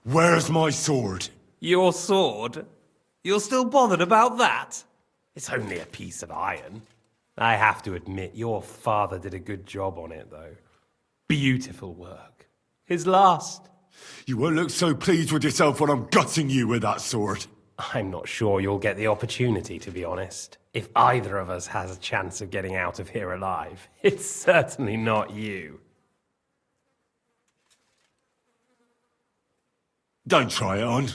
Where's my sword? Your sword? You're still bothered about that? It's only a piece of iron. I have to admit, your father did a good job on it, though. Beautiful work. His last. You won't look so pleased with yourself when I'm gutting you with that sword. I'm not sure you'll get the opportunity, to be honest. If either of us has a chance of getting out of here alive, it's certainly not you. Don't try it on.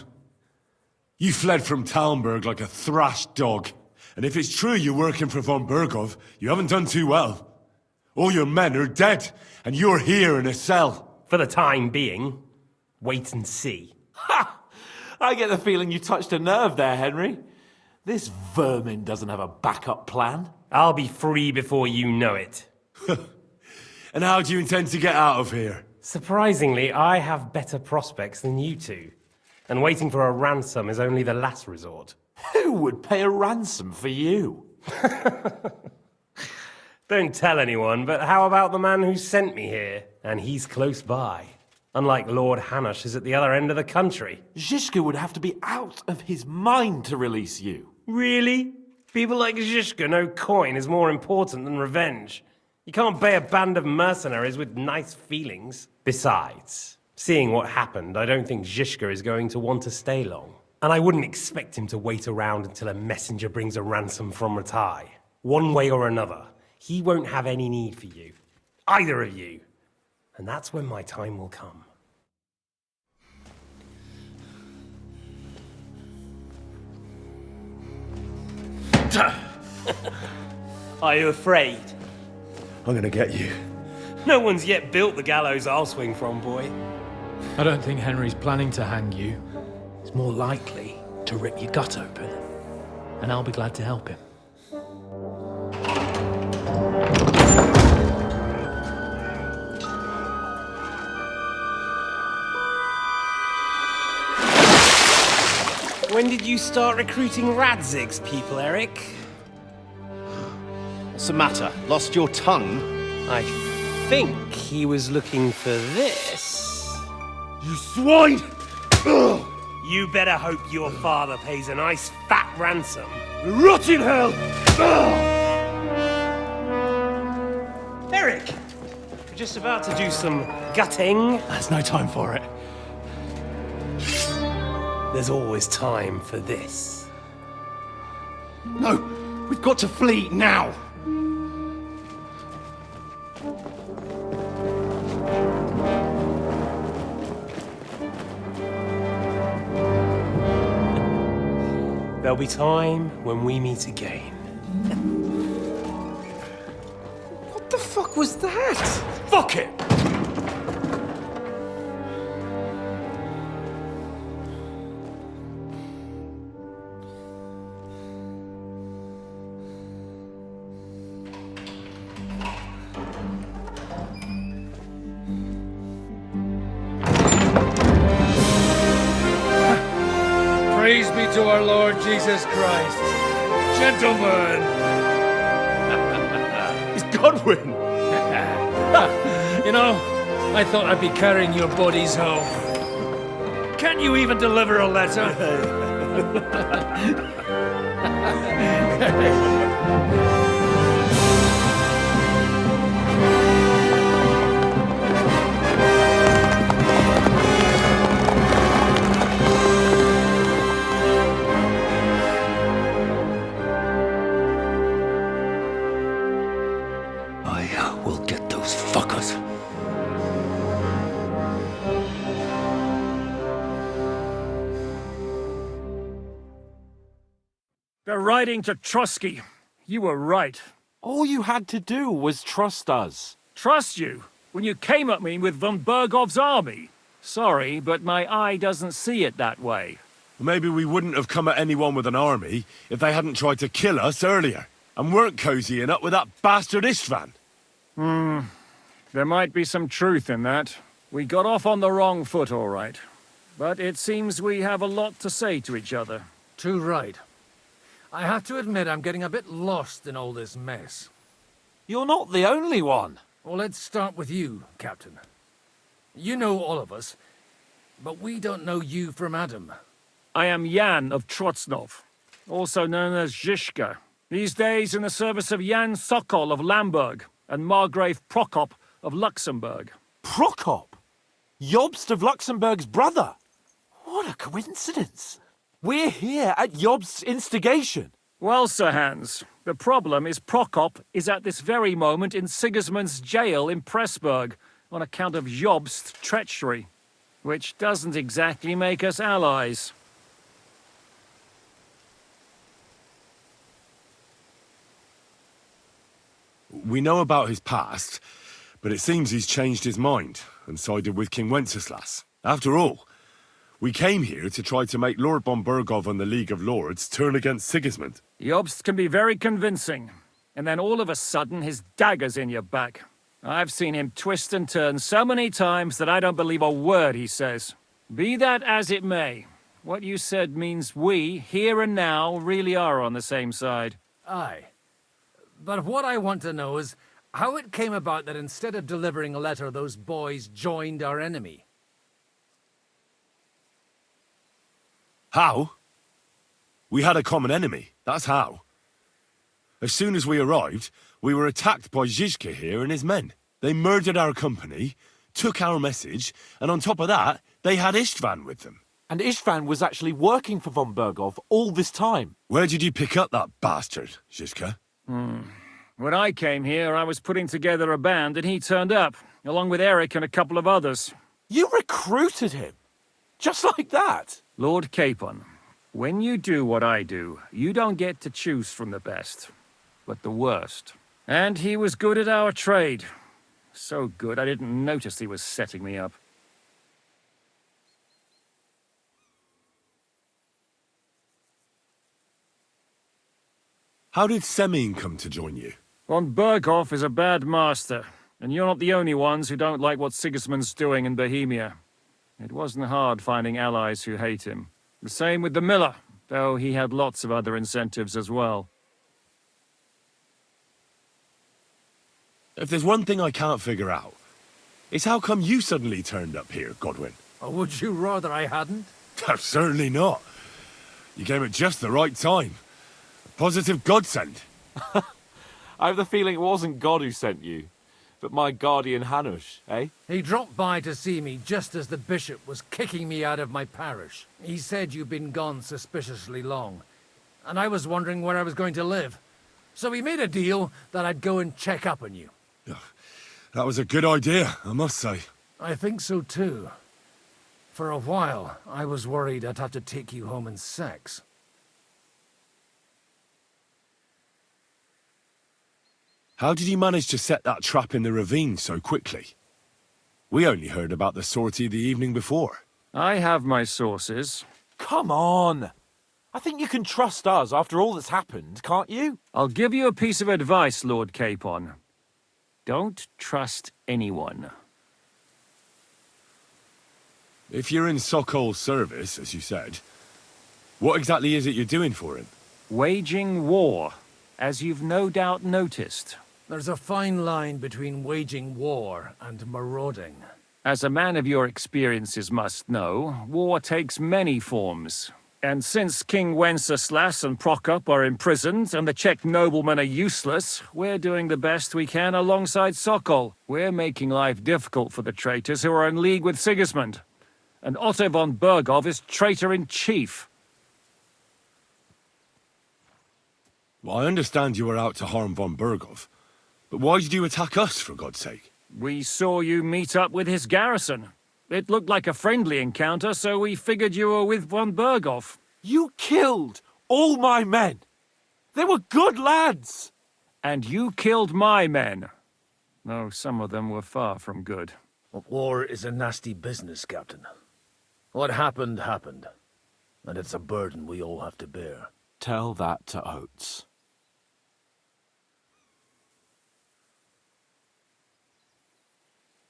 You fled from Talmberg like a thrashed dog. And if it's true you're working for von Bergov, you haven't done too well. All your men are dead, and you're here in a cell. For the time being, wait and see. Ha! I get the feeling you touched a nerve there, Henry. This vermin doesn't have a backup plan. I'll be free before you know it. And how do you intend to get out of here? Surprisingly, I have better prospects than you two. And waiting for a ransom is only the last resort. Who would pay a ransom for you? Don't tell anyone, but how about the man who sent me here? And he's close by. Unlike Lord Hanush is at the other end of the country. Zhishka would have to be out of his mind to release you. Really? People like Zhishka know coin is more important than revenge. You can't pay a band of mercenaries with nice feelings. Besides, seeing what happened, I don't think Zhishka is going to want to stay long. And I wouldn't expect him to wait around until a messenger brings a ransom from Ratai. One way or another, he won't have any need for you. Either of you. And that's when my time will come. Are you afraid? I'm gonna get you. No one's yet built the gallows I'll swing from, boy. I don't think Henry's planning to hang you. He's more likely to rip your gut open. And I'll be glad to help him. When did you start recruiting Radzig's people, Eric? What's the matter? Lost your tongue? I think he was looking for this. You swine! Ugh! You better hope your father pays a nice fat ransom. Rot in hell! Ugh! Eric! We're just about to do some gutting. There's no time for it. There's always time for this. No! We've got to flee now! There'll be time when we meet again. What the fuck was that? Fuck it! Praise be to our Lord Jesus Christ. Gentlemen! It's Godwin! You know, I thought I'd be carrying your bodies home. Can't you even deliver a letter? I will get those fuckers. They're riding to Trusky. You were right. All you had to do was trust us. Trust you when you came at me with von Bergov's army. Sorry, but my eye doesn't see it that way. Maybe we wouldn't have come at anyone with an army if they hadn't tried to kill us earlier. And weren't cozying up with that bastard Istvan. There might be some truth in that. We got off on the wrong foot, all right. But it seems we have a lot to say to each other. Too right. I have to admit I'm getting a bit lost in all this mess. You're not the only one. Well, let's start with you, Captain. You know all of us. but we don't know you from Adam. I am Jan of Trotsnov, also known as Zizka. These days in the service of Jan Sokol of Lamberg and Margrave Prokop of Luxembourg. Prokop? Jobst of Luxembourg's brother? What a coincidence. We're here at Jobst's instigation. Well, Sir Hans, the problem is Prokop is at this very moment in Sigismund's jail in Pressburg on account of Jobst's treachery, which doesn't exactly make us allies. We know about his past, but it seems he's changed his mind and sided with King Wenceslas. After all, we came here to try to make Lord von Burgov and the League of Lords turn against Sigismund. Jobst can be very convincing, and then all of a sudden his dagger's in your back. I've seen him twist and turn so many times that I don't believe a word he says. Be that as it may, what you said means we, here and now, really are on the same side. Aye. But what I want to know is how it came about that instead of delivering a letter, those boys joined our enemy. How? We had a common enemy, that's how. As soon as we arrived, we were attacked by Zizka here and his men. They murdered our company, took our message, and on top of that, they had Istvan with them. And Istvan was actually working for von Burgov all this time. Where did you pick up that bastard, Zizka? When I came here, I was putting together a band and he turned up, along with Eric and a couple of others. You recruited him? Just like that? Lord Capon, when you do what I do, you don't get to choose from the best, but the worst. And he was good at our trade. So good, I didn't notice he was setting me up. How did Semyon come to join you? Von Burgov is a bad master, and you're not the only ones who don't like what Sigismund's doing in Bohemia. It wasn't hard finding allies who hate him. The same with the miller, though he had lots of other incentives as well. If there's one thing I can't figure out, it's how come you suddenly turned up here, Godwin? Or would you rather I hadn't? Certainly not. You came at just the right time. A positive godsend. I have the feeling it wasn't God who sent you, but my guardian Hanush, eh? He dropped by to see me just as the bishop was kicking me out of my parish. He said you'd been gone suspiciously long, and I was wondering where I was going to live. So we made a deal that I'd go and check up on you. That was a good idea, I must say. I think so too. For a while, I was worried I'd have to take you home in sex. How did you manage to set that trap in the ravine so quickly? We only heard about the sortie the evening before. I have my sources. Come on! I think you can trust us after all that's happened, can't you? I'll give you a piece of advice, Lord Capon. Don't trust anyone. If you're in Sokol's service, as you said, what exactly is it you're doing for him? Waging war, as you've no doubt noticed. There's a fine line between waging war and marauding. As a man of your experiences must know, war takes many forms. And since King Wenceslas and Prokop are imprisoned and the Czech noblemen are useless, we're doing the best we can alongside Sokol. We're making life difficult for the traitors who are in league with Sigismund. And Otto von Burgov is traitor-in-chief. Well, I understand you were out to harm von Burgov, but why did you attack us, for God's sake? We saw you meet up with his garrison. It looked like a friendly encounter, so we figured you were with von Burgov. You killed all my men! They were good lads! And you killed my men. Though some of them were far from good. War is a nasty business, Captain. What happened, happened. And it's a burden we all have to bear. Tell that to Oates.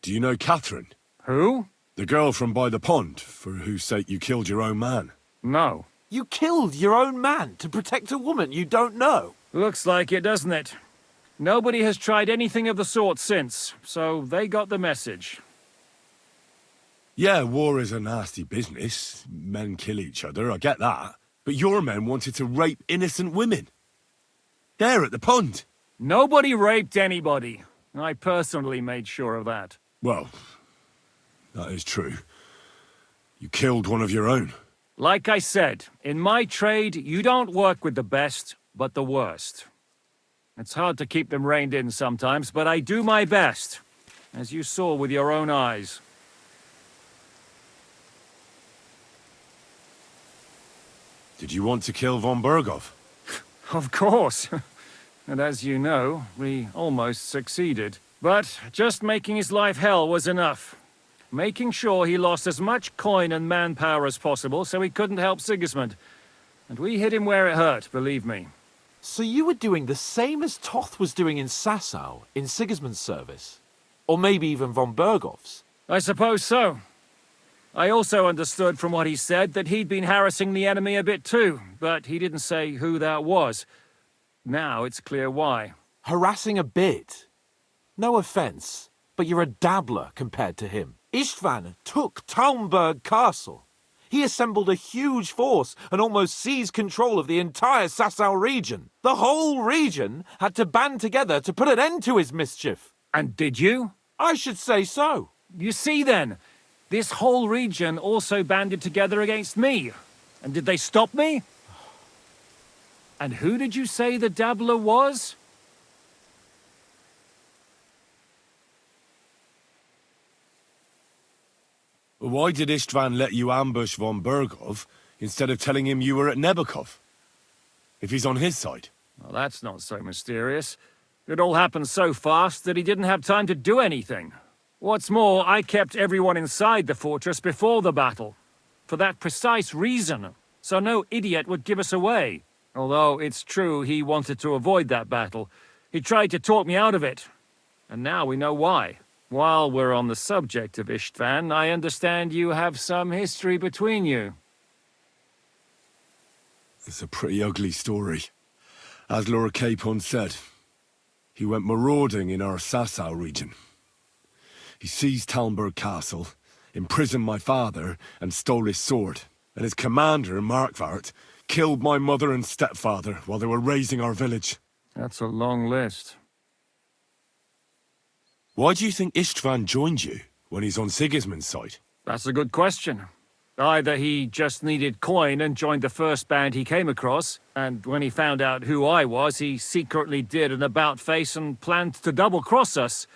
Do you know Catherine? Who? The girl from by the pond, for whose sake you killed your own man. No. You killed your own man to protect a woman you don't know. Looks like it, doesn't it? Nobody has tried anything of the sort since, so they got the message. Yeah, war is a nasty business. Men kill each other, I get that. But your men wanted to rape innocent women. There at the pond. Nobody raped anybody. I personally made sure of that. Well, that is true. You killed one of your own. Like I said, in my trade, you don't work with the best, but the worst. It's hard to keep them reined in sometimes, but I do my best, as you saw with your own eyes. Did you want to kill von Bergov? Of course. And as you know, we almost succeeded. But just making his life hell was enough. Making sure he lost as much coin and manpower as possible so he couldn't help Sigismund. And we hit him where it hurt, believe me. So you were doing the same as Toth was doing in Sasau, in Sigismund's service? Or maybe even von Bergov's? I suppose so. I also understood from what he said that he'd been harassing the enemy a bit too, but he didn't say who that was. Now it's clear why. Harassing a bit? No offence, but you're a dabbler compared to him. Istvan took Talmberg Castle. He assembled a huge force and almost seized control of the entire Sasau region. The whole region had to band together to put an end to his mischief. And did you? I should say so. You see then, this whole region also banded together against me. And did they stop me? And who did you say the dabbler was? Why did Istvan let you ambush von Bergov instead of telling him you were at Nebakov? If he's on his side. Well, that's not so mysterious. It all happened so fast that he didn't have time to do anything. What's more, I kept everyone inside the fortress before the battle. For that precise reason. So no idiot would give us away. Although it's true he wanted to avoid that battle. He tried to talk me out of it. And now we know why. While we're on the subject of Istvan, I understand you have some history between you. It's a pretty ugly story. As Lord Capon said, he went marauding in our Sasau region. He seized Talmberg Castle, imprisoned my father, and stole his sword. And his commander, Markvart, killed my mother and stepfather while they were raising our village. That's a long list. Why do you think Istvan joined you when he's on Sigismund's side? That's a good question. Either he just needed coin and joined the first band he came across, and when he found out who I was, he secretly did an about-face and planned to double-cross us.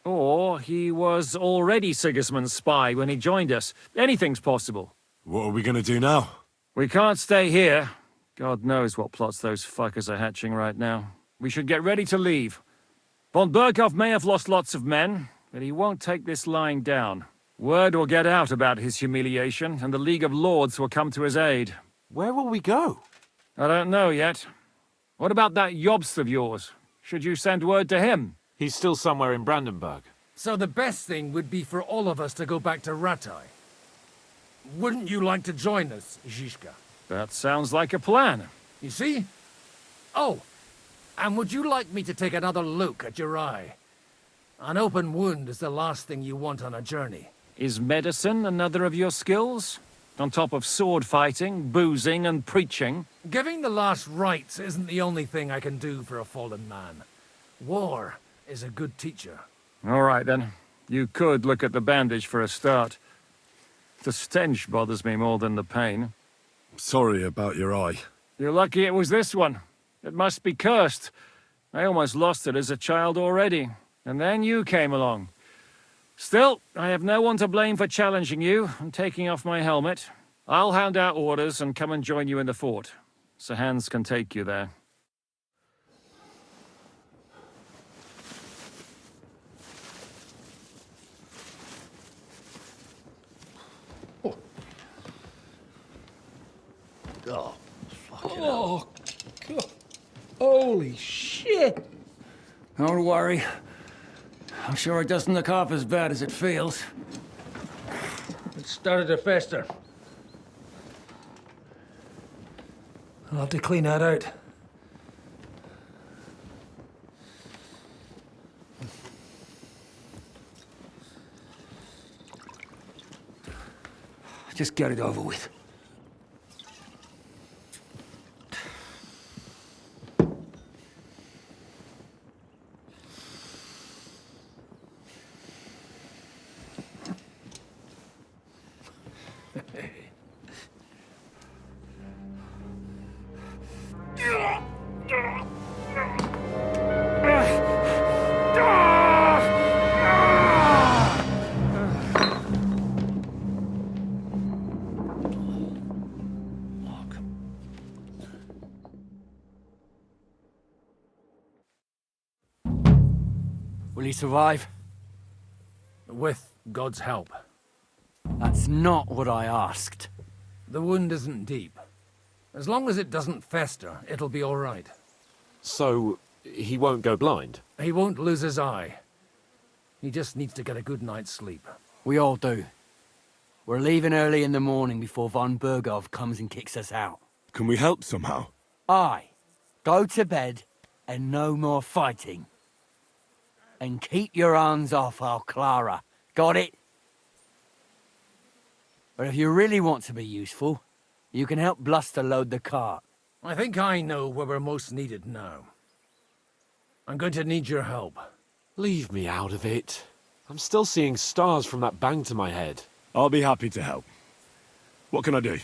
Or he was already Sigismund's spy when he joined us. Anything's possible. What are we gonna do now? We can't stay here. God knows what plots those fuckers are hatching right now. We should get ready to leave. Von Bergov may have lost lots of men, but he won't take this lying down. Word will get out about his humiliation, and the League of Lords will come to his aid. Where will we go? I don't know yet. What about that Jobst of yours? Should you send word to him? He's still somewhere in Brandenburg. So the best thing would be for all of us to go back to Ratai. Wouldn't you like to join us, Zizka? That sounds like a plan. You see? Oh, and would you like me to take another look at your eye? An open wound is the last thing you want on a journey. Is medicine another of your skills? On top of sword fighting, boozing, and preaching? Giving the last rites isn't the only thing I can do for a fallen man. War is a good teacher. All right, then. You could look at the bandage for a start. The stench bothers me more than the pain. Sorry about your eye. You're lucky it was this one. It must be cursed. I almost lost it as a child already. And then you came along. Still, I have no one to blame for challenging you and taking off my helmet. I'll hand out orders and come and join you in the fort. Sir Hans can take you there. Oh, fucking Oh, God. Holy shit! Don't worry. I'm sure it doesn't look half as bad as it feels. It started to fester. I'll have to clean that out. Just get it over with. Will he survive? With God's help. That's not what I asked. The wound isn't deep. As long as it doesn't fester, it'll be all right. So, he won't go blind? He won't lose his eye. He just needs to get a good night's sleep. We all do. We're leaving early in the morning before von Bergov comes and kicks us out. Can we help somehow? Aye. Go to bed and no more fighting. And keep your hands off our Clara. Got it? But if you really want to be useful, you can help Bluster load the cart. I think I know where we're most needed now. I'm going to need your help. Leave me out of it. I'm still seeing stars from that bang to my head. I'll be happy to help. What can I do?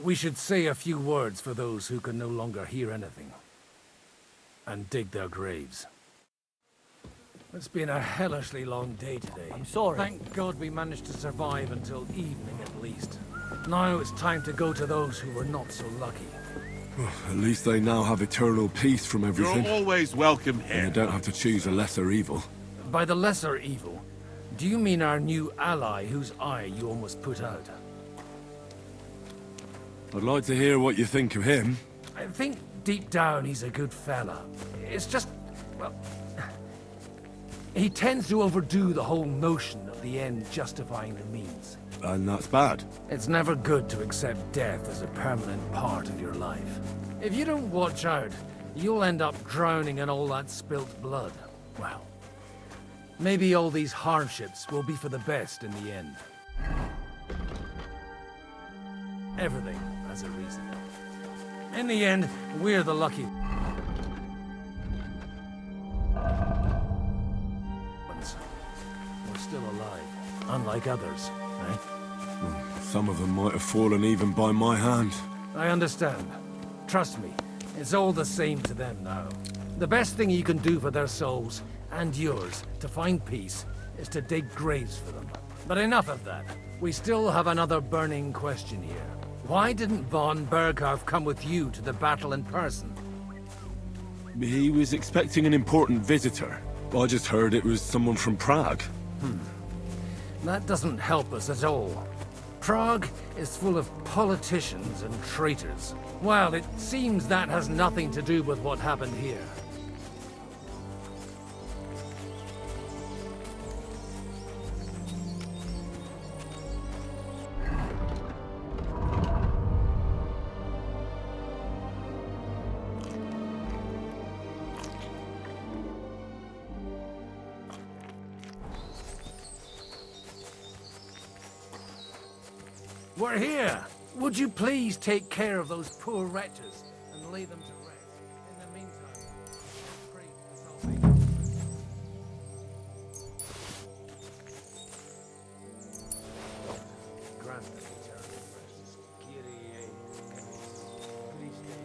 We should say a few words for those who can no longer hear anything. And dig their graves. It's been a hellishly long day today. I'm sorry. Thank God we managed to survive until evening at least. Now it's time to go to those who were not so lucky. At least they now have eternal peace from everything. You're always welcome here. And they don't have to choose a lesser evil. By the lesser evil, do you mean our new ally whose eye you almost put out? I'd like to hear what you think of him. I think deep down he's a good fella. It's just, well, he tends to overdo the whole notion of the end justifying the means. And that's bad. It's never good to accept death as a permanent part of your life. If you don't watch out, you'll end up drowning in all that spilt blood. Well, maybe all these hardships will be for the best in the end. Everything has a reason. In the end, we're the lucky ones. We're still alive, unlike others, right? Some of them might have fallen even by my hand. I understand. Trust me, it's all the same to them now. The best thing you can do for their souls, and yours, to find peace, is to dig graves for them. But enough of that. We still have another burning question here. Why didn't von Bergov come with you to the battle in person? He was expecting an important visitor. I just heard it was someone from Prague. That doesn't help us at all. Prague is full of politicians and traitors. Well, it seems that has nothing to do with what happened here. We're here! Would you please take care of those poor wretches and lay them to rest? In the meantime, pray for salvation. Grant them eternal rest. Kyrie Christe,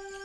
Kyrie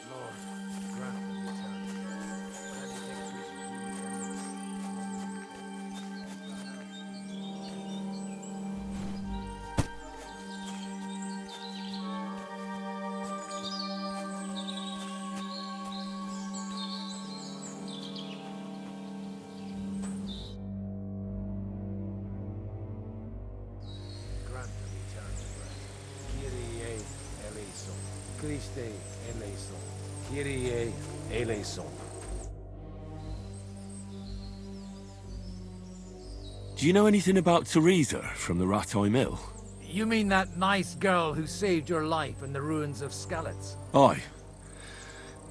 Lord, grant them eternity. Grant them eternal rest. Kyrie eleison. Christe eleison. Kyrie eleison. Do you know anything about Teresa from the Ratay Mill? You mean that nice girl who saved your life in the ruins of Skalitz? Aye.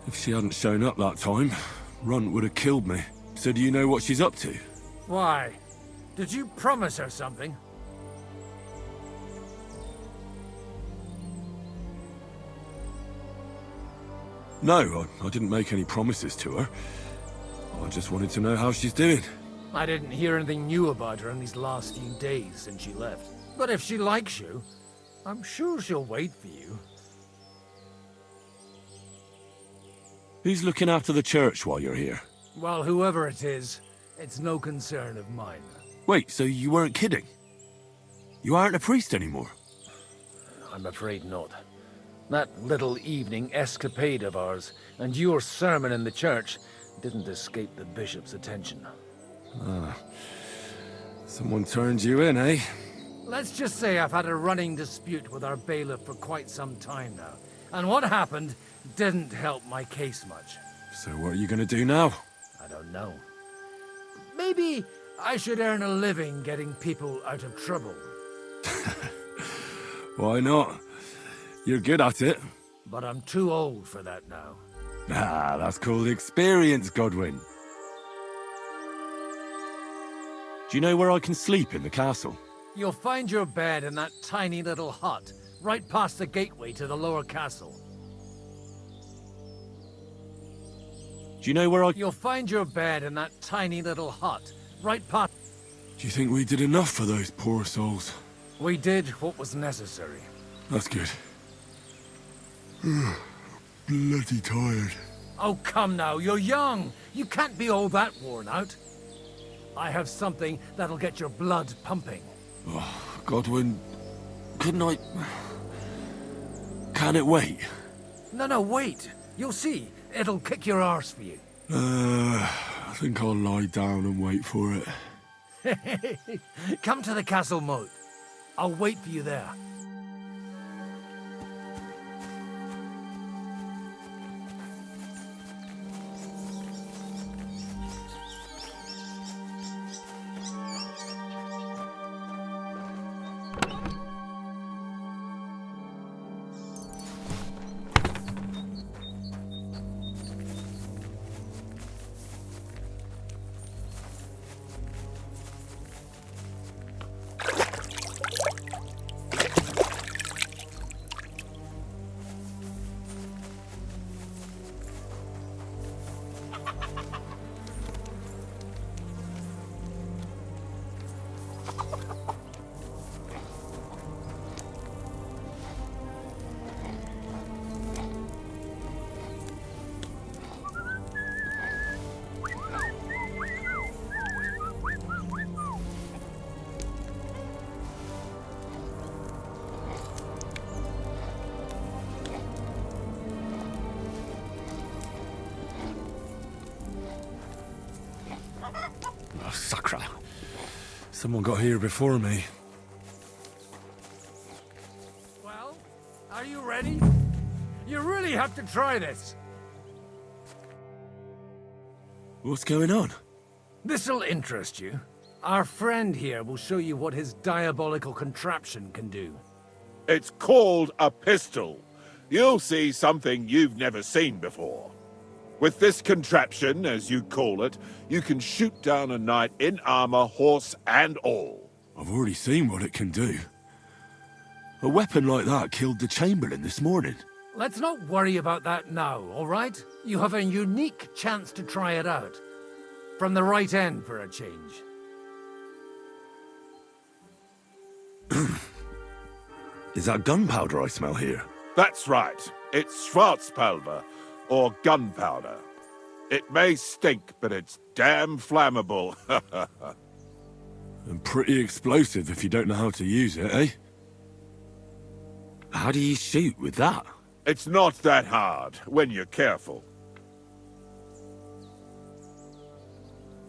If she hadn't shown up that time, Runt would have killed me. So do you know what she's up to? Why? Did you promise her something? No, I didn't make any promises to her. I just wanted to know how she's doing. I didn't hear anything new about her in these last few days since she left. But if she likes you, I'm sure she'll wait for you. Who's looking after the church while you're here? Well, whoever it is, it's no concern of mine. Wait, so you weren't kidding? You aren't a priest anymore? I'm afraid not. That little evening escapade of ours, and your sermon in the church, didn't escape the bishop's attention. Someone turned you in, eh? Let's just say I've had a running dispute with our bailiff for quite some time now. And what happened didn't help my case much. So what are you gonna do now? I don't know. Maybe I should earn a living getting people out of trouble. Why not? You're good at it. But I'm too old for that now. Ah, that's called experience, Godwin. Do you know where I can sleep in the castle? You'll find your bed in that tiny little hut, right past the gateway to the lower castle. Do you know where I... You'll find your bed in that tiny little hut, right past... Do you think we did enough for those poor souls? We did what was necessary. That's good. Bloody tired. Oh, come now, you're young. You can't be all that worn out. I have something that'll get your blood pumping. Oh, Godwin, couldn't I... Can it wait? No, wait. You'll see. It'll kick your arse for you. I think I'll lie down and wait for it. Come to the castle moat. I'll wait for you there. Oh, sacre. Someone got here before me. Well, are you ready? You really have to try this. What's going on? This'll interest you. Our friend here will show you what his diabolical contraption can do. It's called a pistol. You'll see something you've never seen before. With this contraption, as you call it, you can shoot down a knight in armor, horse and all. I've already seen what it can do. A weapon like that killed the Chamberlain this morning. Let's not worry about that now, all right? You have a unique chance to try it out. From the right end for a change. Is that gunpowder I smell here? That's right. It's Schwarzpulver, or gunpowder. It may stink, but it's damn flammable. And pretty explosive if you don't know how to use it, eh? How do you shoot with that? It's not that hard, when you're careful.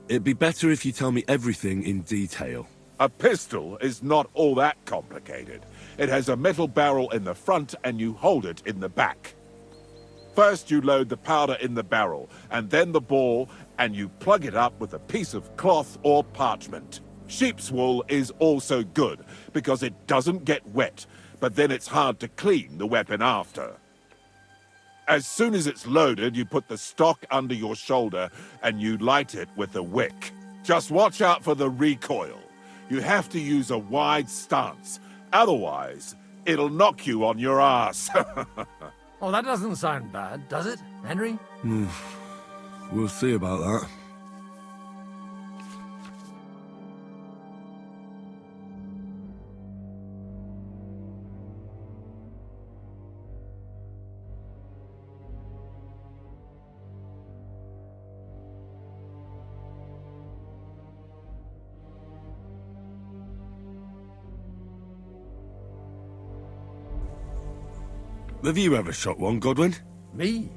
It'd be better if you tell me everything in detail. A pistol is not all that complicated. It has a metal barrel in the front and you hold it in the back. First you load the powder in the barrel, and then the ball, and you plug it up with a piece of cloth or parchment. Sheep's wool is also good, because it doesn't get wet, but then it's hard to clean the weapon after. As soon as it's loaded, you put the stock under your shoulder, and you light it with a wick. Just watch out for the recoil. You have to use a wide stance, otherwise it'll knock you on your ass. Oh, that doesn't sound bad, does it, Henry? We'll see about that. Have you ever shot one, Godwin? Me?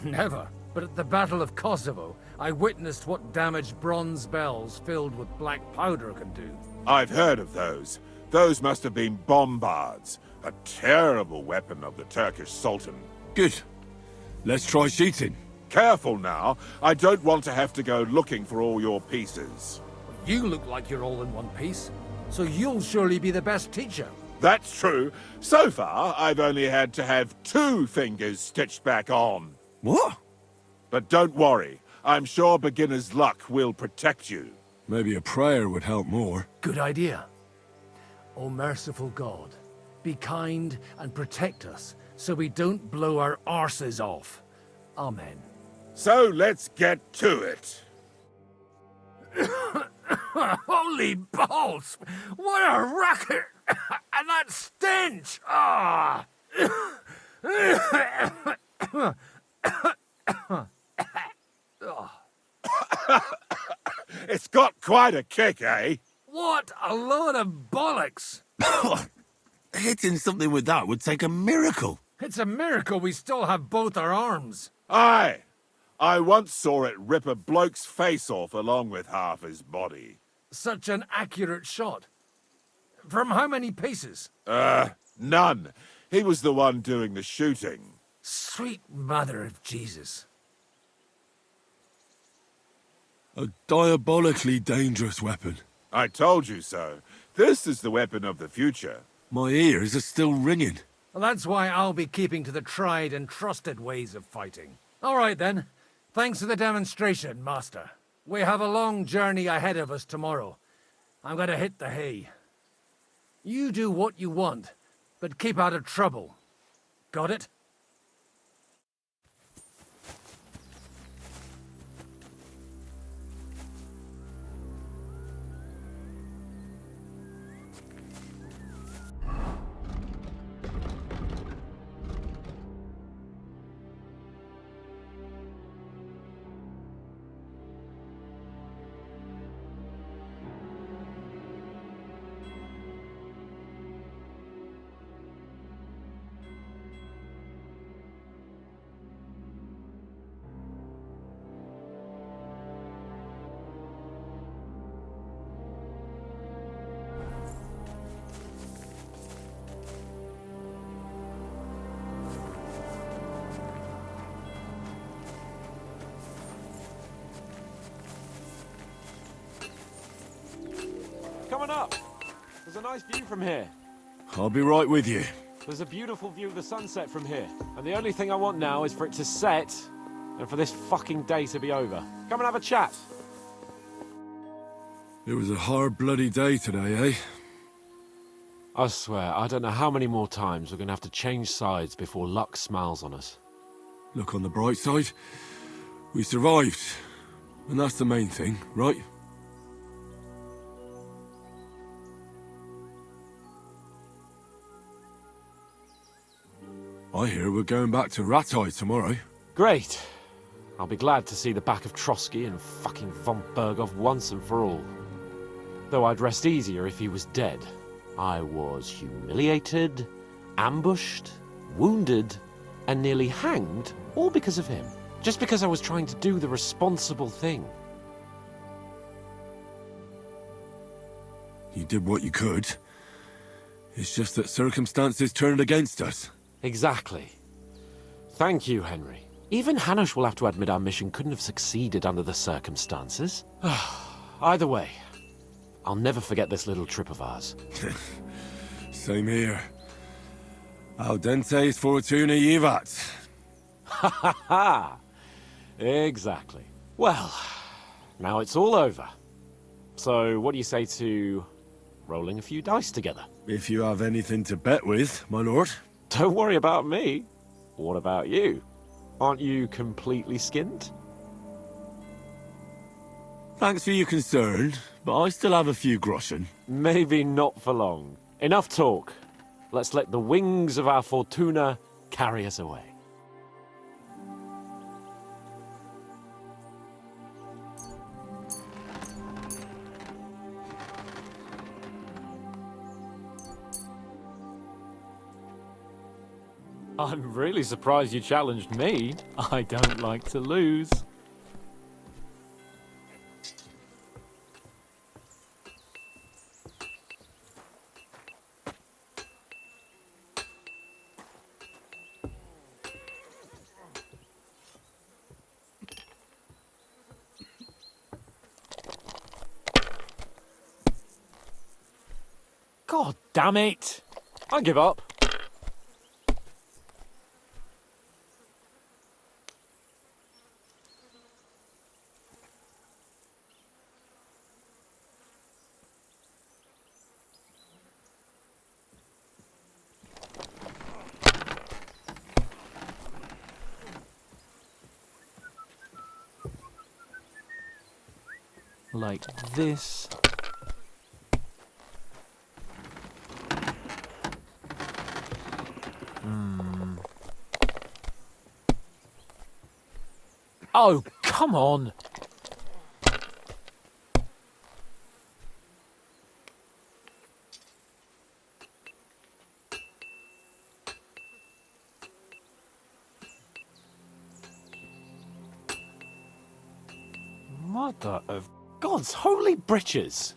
Never. But at the Battle of Kosovo, I witnessed what damage bronze bells filled with black powder can do. I've heard of those. Those must have been bombards, a terrible weapon of the Turkish Sultan. Good. Let's try shooting. Careful now. I don't want to have to go looking for all your pieces. You look like you're all in one piece, so you'll surely be the best teacher. That's true. So far, I've only had to have 2 fingers stitched back on. What? But don't worry. I'm sure beginner's luck will protect you. Maybe a prayer would help more. Good idea. O merciful God, be kind and protect us so we don't blow our arses off. Amen. So let's get to it. Holy balls! What a racket! And that stench! Ah! It's got quite a kick, eh? What a load of bollocks! Hitting something with that would take a miracle. It's a miracle we still have both our arms. Aye. I once saw it rip a bloke's face off along with half his body. Such an accurate shot. From how many paces? None. He was the one doing the shooting. Sweet mother of Jesus. A diabolically dangerous weapon. I told you so. This is the weapon of the future. My ears are still ringing. Well, that's why I'll be keeping to the tried and trusted ways of fighting. All right, then. Thanks for the demonstration, Master. We have a long journey ahead of us tomorrow. I'm going to hit the hay. You do what you want, but keep out of trouble. Got it? Coming up. There's a nice view from here. I'll be right with you. There's a beautiful view of the sunset from here. And the only thing I want now is for it to set and for this fucking day to be over. Come and have a chat. It was a hard bloody day today, eh? I swear, I don't know how many more times we're going to have to change sides before luck smiles on us. Look on the bright side. We survived. And that's the main thing, right? I hear we're going back to Rattay tomorrow. Great. I'll be glad to see the back of Trotsky and fucking von Bergov once and for all. Though I'd rest easier if he was dead. I was humiliated, ambushed, wounded, and nearly hanged, all because of him. Just because I was trying to do the responsible thing. You did what you could. It's just that circumstances turned against us. Exactly. Thank you, Henry. Even Hanush will have to admit our mission couldn't have succeeded under the circumstances. Either way, I'll never forget this little trip of ours. Same here. Al dentes fortuna jivat. Ha ha ha! Exactly. Well, now it's all over. So, what do you say to rolling a few dice together? If you have anything to bet with, my lord. Don't worry about me. What about you? Aren't you completely skinned? Thanks for your concern, but I still have a few groschen. Maybe not for long. Enough talk. Let's let the wings of our Fortuna carry us away. I'm really surprised you challenged me. I don't like to lose. God damn it! I give up. Like this. Oh, come on! Mother of God's holy britches!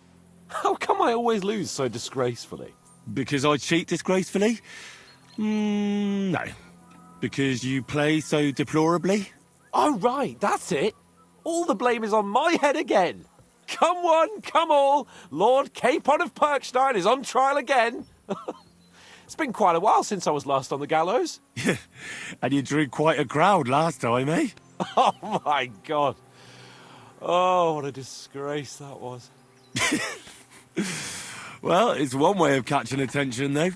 How come I always lose so disgracefully? Because I cheat disgracefully? No. Because you play so deplorably? Oh, right, that's it. All the blame is on my head again. Come one, come all. Lord Capon of Perkstein is on trial again. It's been quite a while since I was last on the gallows. And you drew quite a crowd last time, eh? Oh, my God. Oh, what a disgrace that was. Well, it's one way of catching attention, though.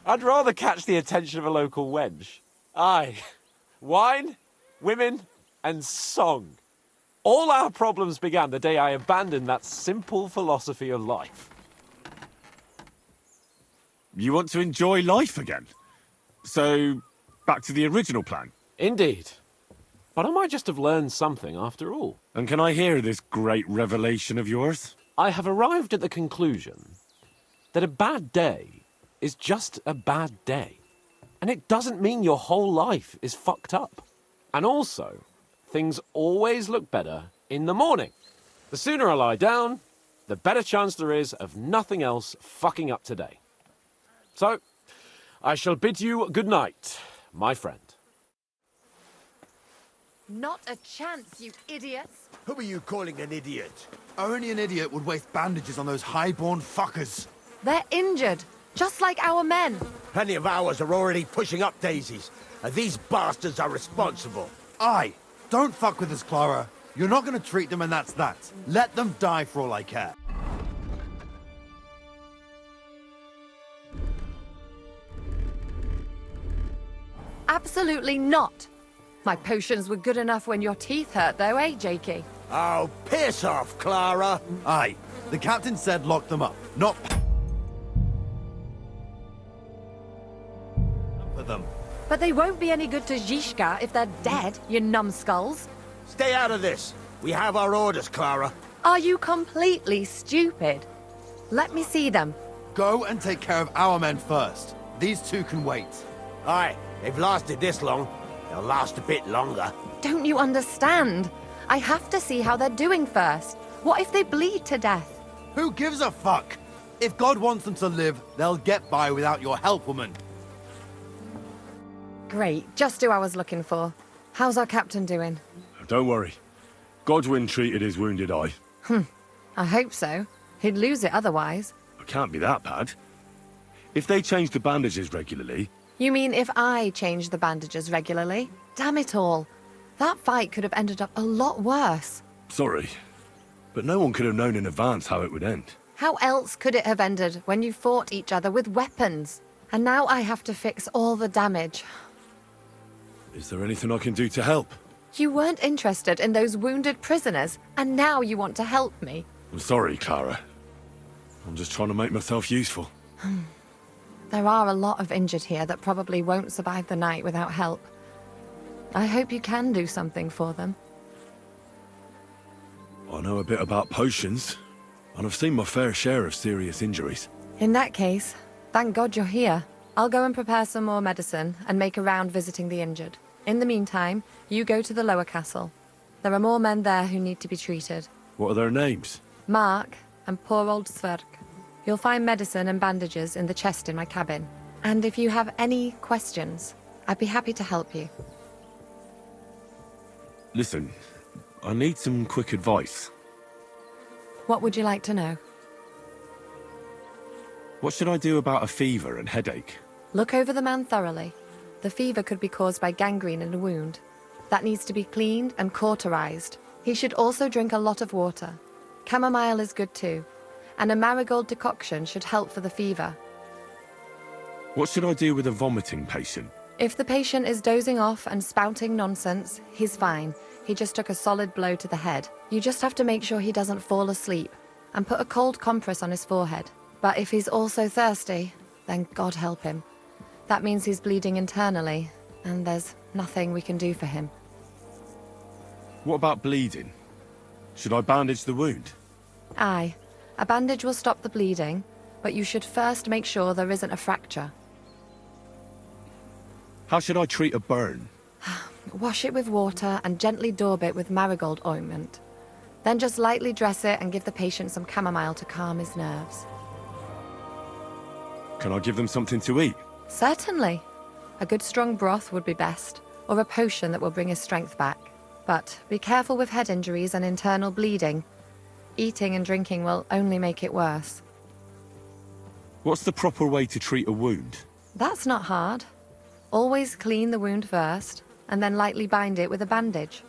I'd rather catch the attention of a local wench. Aye. Wine, women, and song. All our problems began the day I abandoned that simple philosophy of life. You want to enjoy life again? So, back to the original plan? Indeed. But I might just have learned something after all. And can I hear this great revelation of yours? I have arrived at the conclusion that a bad day is just a bad day. And it doesn't mean your whole life is fucked up. And also, things always look better in the morning. The sooner I lie down, the better chance there is of nothing else fucking up today. So, I shall bid you good night, my friend. Not a chance, you idiots. Who are you calling an idiot? Only an idiot would waste bandages on those highborn fuckers. They're injured, just like our men. Plenty of ours are already pushing up daisies, and these bastards are responsible. Aye, don't fuck with us, Clara. You're not going to treat them and that's that. Let them die for all I care. Absolutely not. My potions were good enough when your teeth hurt, though, eh, Jakey? Oh, piss off, Clara. Aye, the captain said lock them up, not... for But they won't be any good to Zizka if they're dead, you numbskulls. Stay out of this. We have our orders, Clara. Are you completely stupid? Let me see them. Go and take care of our men first. These two can wait. Aye, they've lasted this long. They'll last a bit longer. Don't you understand? I have to see how they're doing first. What if they bleed to death? Who gives a fuck? If God wants them to live, they'll get by without your help, woman. Great, just who I was looking for. How's our captain doing? Don't worry. Godwin treated his wounded eye. I hope so. He'd lose it otherwise. It can't be that bad. If they change the bandages regularly... You mean if I changed the bandages regularly? Damn it all. That fight could have ended up a lot worse. Sorry, but no one could have known in advance how it would end. How else could it have ended when you fought each other with weapons? And now I have to fix all the damage. Is there anything I can do to help? You weren't interested in those wounded prisoners, and now you want to help me. I'm sorry, Clara. I'm just trying to make myself useful. There are a lot of injured here that probably won't survive the night without help. I hope you can do something for them. I know a bit about potions, and I've seen my fair share of serious injuries. In that case, thank God you're here. I'll go and prepare some more medicine and make a round visiting the injured. In the meantime, you go to the lower castle. There are more men there who need to be treated. What are their names? Mark and poor old Sverk. You'll find medicine and bandages in the chest in my cabin. And if you have any questions, I'd be happy to help you. Listen, I need some quick advice. What would you like to know? What should I do about a fever and headache? Look over the man thoroughly. The fever could be caused by gangrene in a wound. That needs to be cleaned and cauterized. He should also drink a lot of water. Chamomile is good too. And a marigold decoction should help for the fever. What should I do with a vomiting patient? If the patient is dozing off and spouting nonsense, he's fine. He just took a solid blow to the head. You just have to make sure he doesn't fall asleep and put a cold compress on his forehead. But if he's also thirsty, then God help him. That means he's bleeding internally, and there's nothing we can do for him. What about bleeding? Should I bandage the wound? Aye. A bandage will stop the bleeding, but you should first make sure there isn't a fracture. How should I treat a burn? Wash it with water and gently daub it with marigold ointment. Then just lightly dress it and give the patient some chamomile to calm his nerves. Can I give them something to eat? Certainly. A good strong broth would be best, or a potion that will bring his strength back. But be careful with head injuries and internal bleeding. Eating and drinking will only make it worse. What's the proper way to treat a wound? That's not hard. Always clean the wound first, and then lightly bind it with a bandage.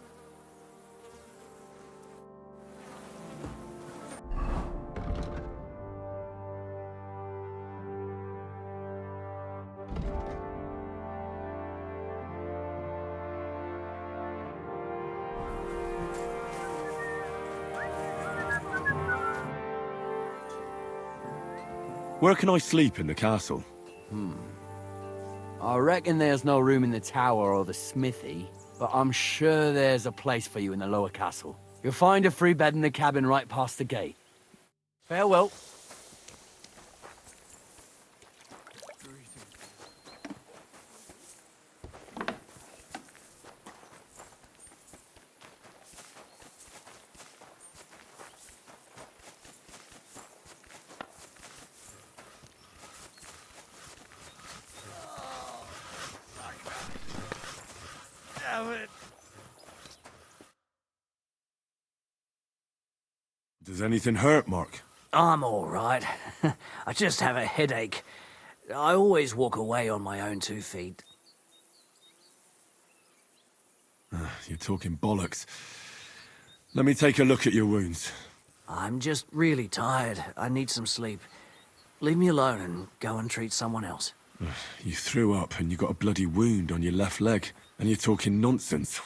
Where can I sleep in the castle? I reckon there's no room in the tower or the smithy, but I'm sure there's a place for you in the lower castle. You'll find a free bed in the cabin right past the gate. Farewell. Does anything hurt, Mark? I'm all right. I just have a headache. I always walk away on my own 2 feet. You're talking bollocks. Let me take a look at your wounds. I'm just really tired. I need some sleep. Leave me alone and go and treat someone else. You threw up and you got a bloody wound on your left leg, and you're talking nonsense.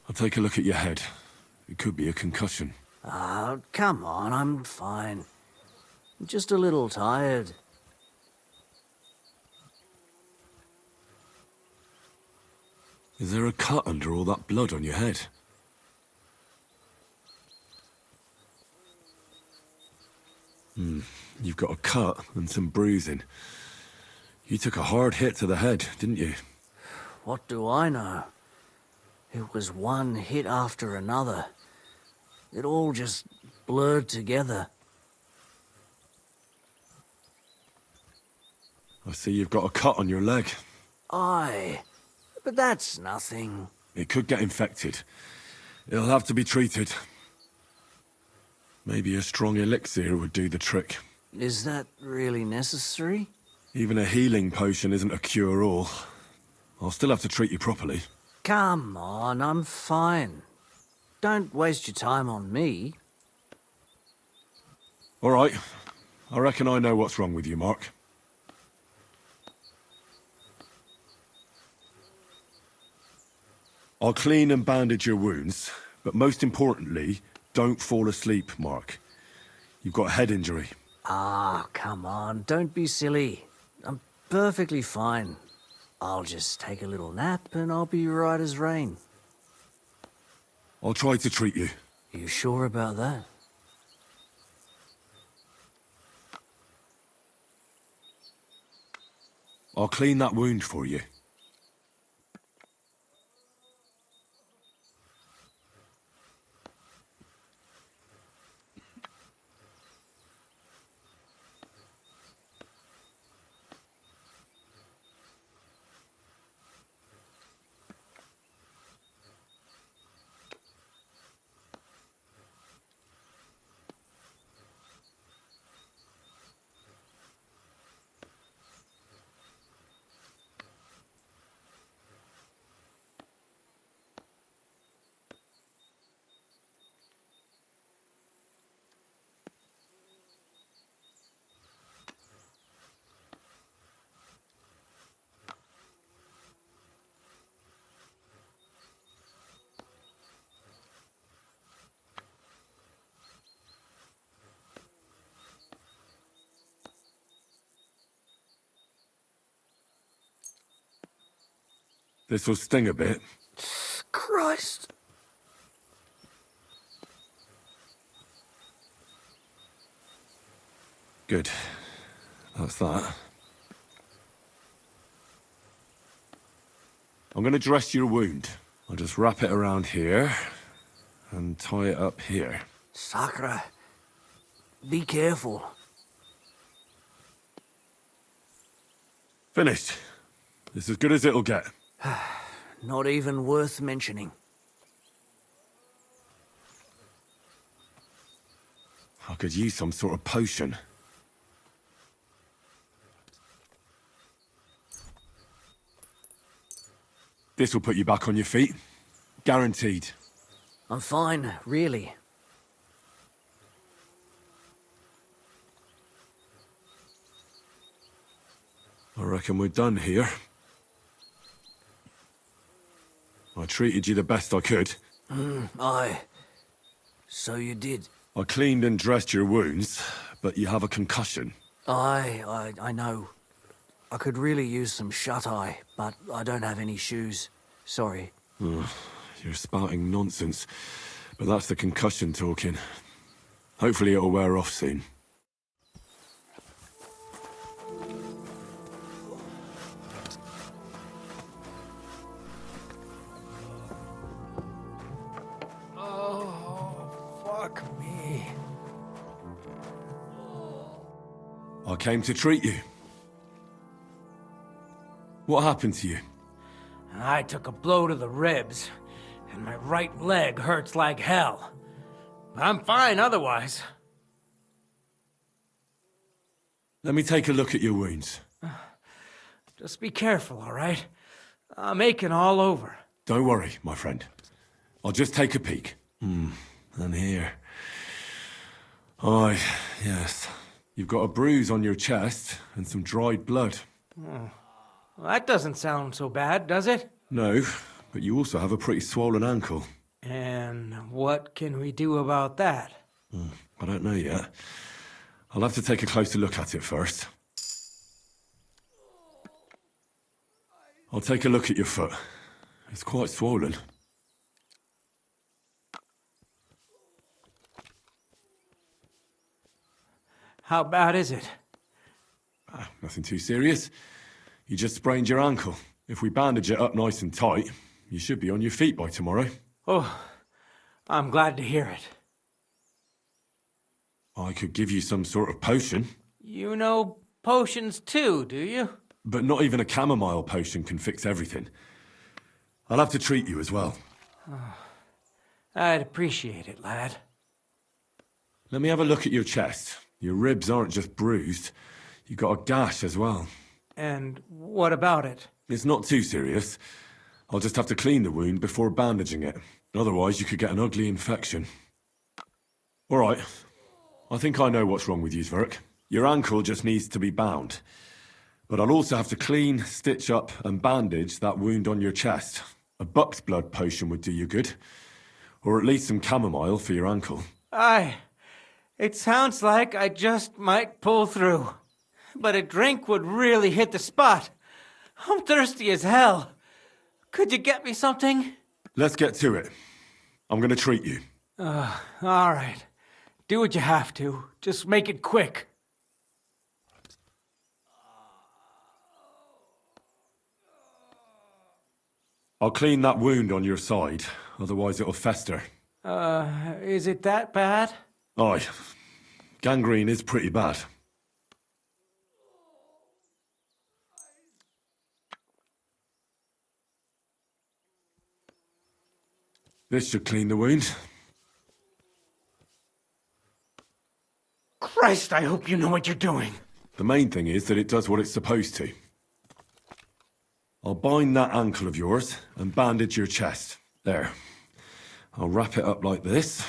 I'll take a look at your head. It could be a concussion. Ah, come on, I'm fine. Just a little tired. Is there a cut under all that blood on your head? You've got a cut and some bruising. You took a hard hit to the head, didn't you? What do I know? It was one hit after another. It all just blurred together. I see you've got a cut on your leg. Aye, but that's nothing. It could get infected. It'll have to be treated. Maybe a strong elixir would do the trick. Is that really necessary? Even a healing potion isn't a cure-all. I'll still have to treat you properly. Come on, I'm fine. Don't waste your time on me. All right. I reckon I know what's wrong with you, Mark. I'll clean and bandage your wounds, but most importantly, don't fall asleep, Mark. You've got a head injury. Ah, come on, don't be silly. I'm perfectly fine. I'll just take a little nap and I'll be right as rain. I'll try to treat you. You sure about that? I'll clean that wound for you. This'll sting a bit. Christ. Good. That's that. I'm gonna dress your wound. I'll just wrap it around here and tie it up here. Sakra. Be careful. Finished. It's as good as it'll get. Not even worth mentioning. I could use some sort of potion. This will put you back on your feet. Guaranteed. I'm fine, really. I reckon we're done here. I treated you the best I could. Aye. So you did. I cleaned and dressed your wounds, but you have a concussion. I know. I could really use some shut-eye, but I don't have any shoes. Sorry. You're spouting nonsense, but that's the concussion talking. Hopefully it'll wear off soon. Fuck me. I came to treat you. What happened to you? I took a blow to the ribs, and my right leg hurts like hell. I'm fine otherwise. Let me take a look at your wounds. Just be careful, all right? I'm aching all over. Don't worry, my friend. I'll just take a peek. And here. Aye, yes. You've got a bruise on your chest and some dried blood. Well, that doesn't sound so bad, does it? No, but you also have a pretty swollen ankle. And what can we do about that? I don't know yet. I'll have to take a closer look at it first. I'll take a look at your foot. It's quite swollen. How bad is it? Nothing too serious. You just sprained your ankle. If we bandage it up nice and tight, you should be on your feet by tomorrow. Oh, I'm glad to hear it. I could give you some sort of potion. You know potions too, do you? But not even a chamomile potion can fix everything. I'll have to treat you as well. Oh, I'd appreciate it, lad. Let me have a look at your chest. Your ribs aren't just bruised. You got a gash as well. And what about it? It's not too serious. I'll just have to clean the wound before bandaging it. Otherwise, you could get an ugly infection. All right. I think I know what's wrong with you, Zverk. Your ankle just needs to be bound. But I'll also have to clean, stitch up, and bandage that wound on your chest. A buck's blood potion would do you good. Or at least some chamomile for your ankle. Aye. It sounds like I just might pull through. But a drink would really hit the spot. I'm thirsty as hell. Could you get me something? Let's get to it. I'm gonna treat you. All right. Do what you have to. Just make it quick. I'll clean that wound on your side, otherwise it'll fester. Is it that bad? Aye. Gangrene is pretty bad. This should clean the wound. Christ, I hope you know what you're doing. The main thing is that it does what it's supposed to. I'll bind that ankle of yours and bandage your chest. There. I'll wrap it up like this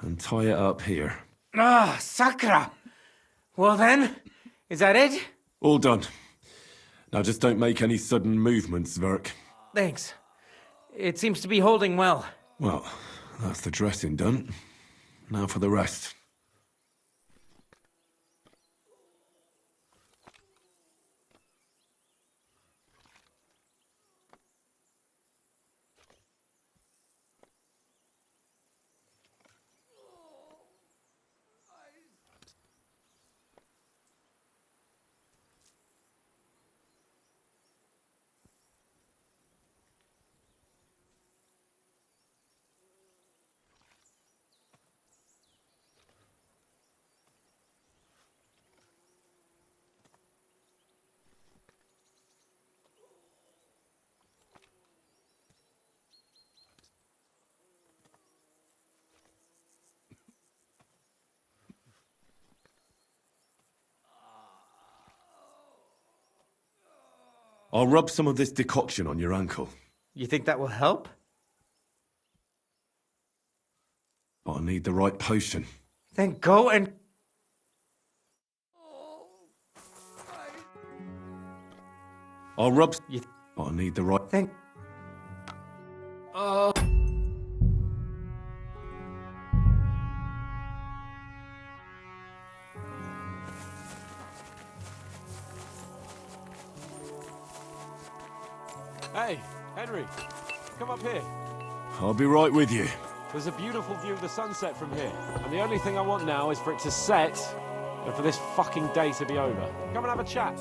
and tie it up here. Ah, Sakra! Well then, is that it? All done. Now just don't make any sudden movements, Zverk. Thanks. It seems to be holding well. Well, that's the dressing done. Now for the rest. I'll rub some of this decoction on your ankle. You think that will help? But I need the right potion. Then go and... I'll rub... But I need the right... Then... Hey, Henry, come up here. I'll be right with you. There's a beautiful view of the sunset from here, and the only thing I want now is for it to set and for this fucking day to be over. Come and have a chat.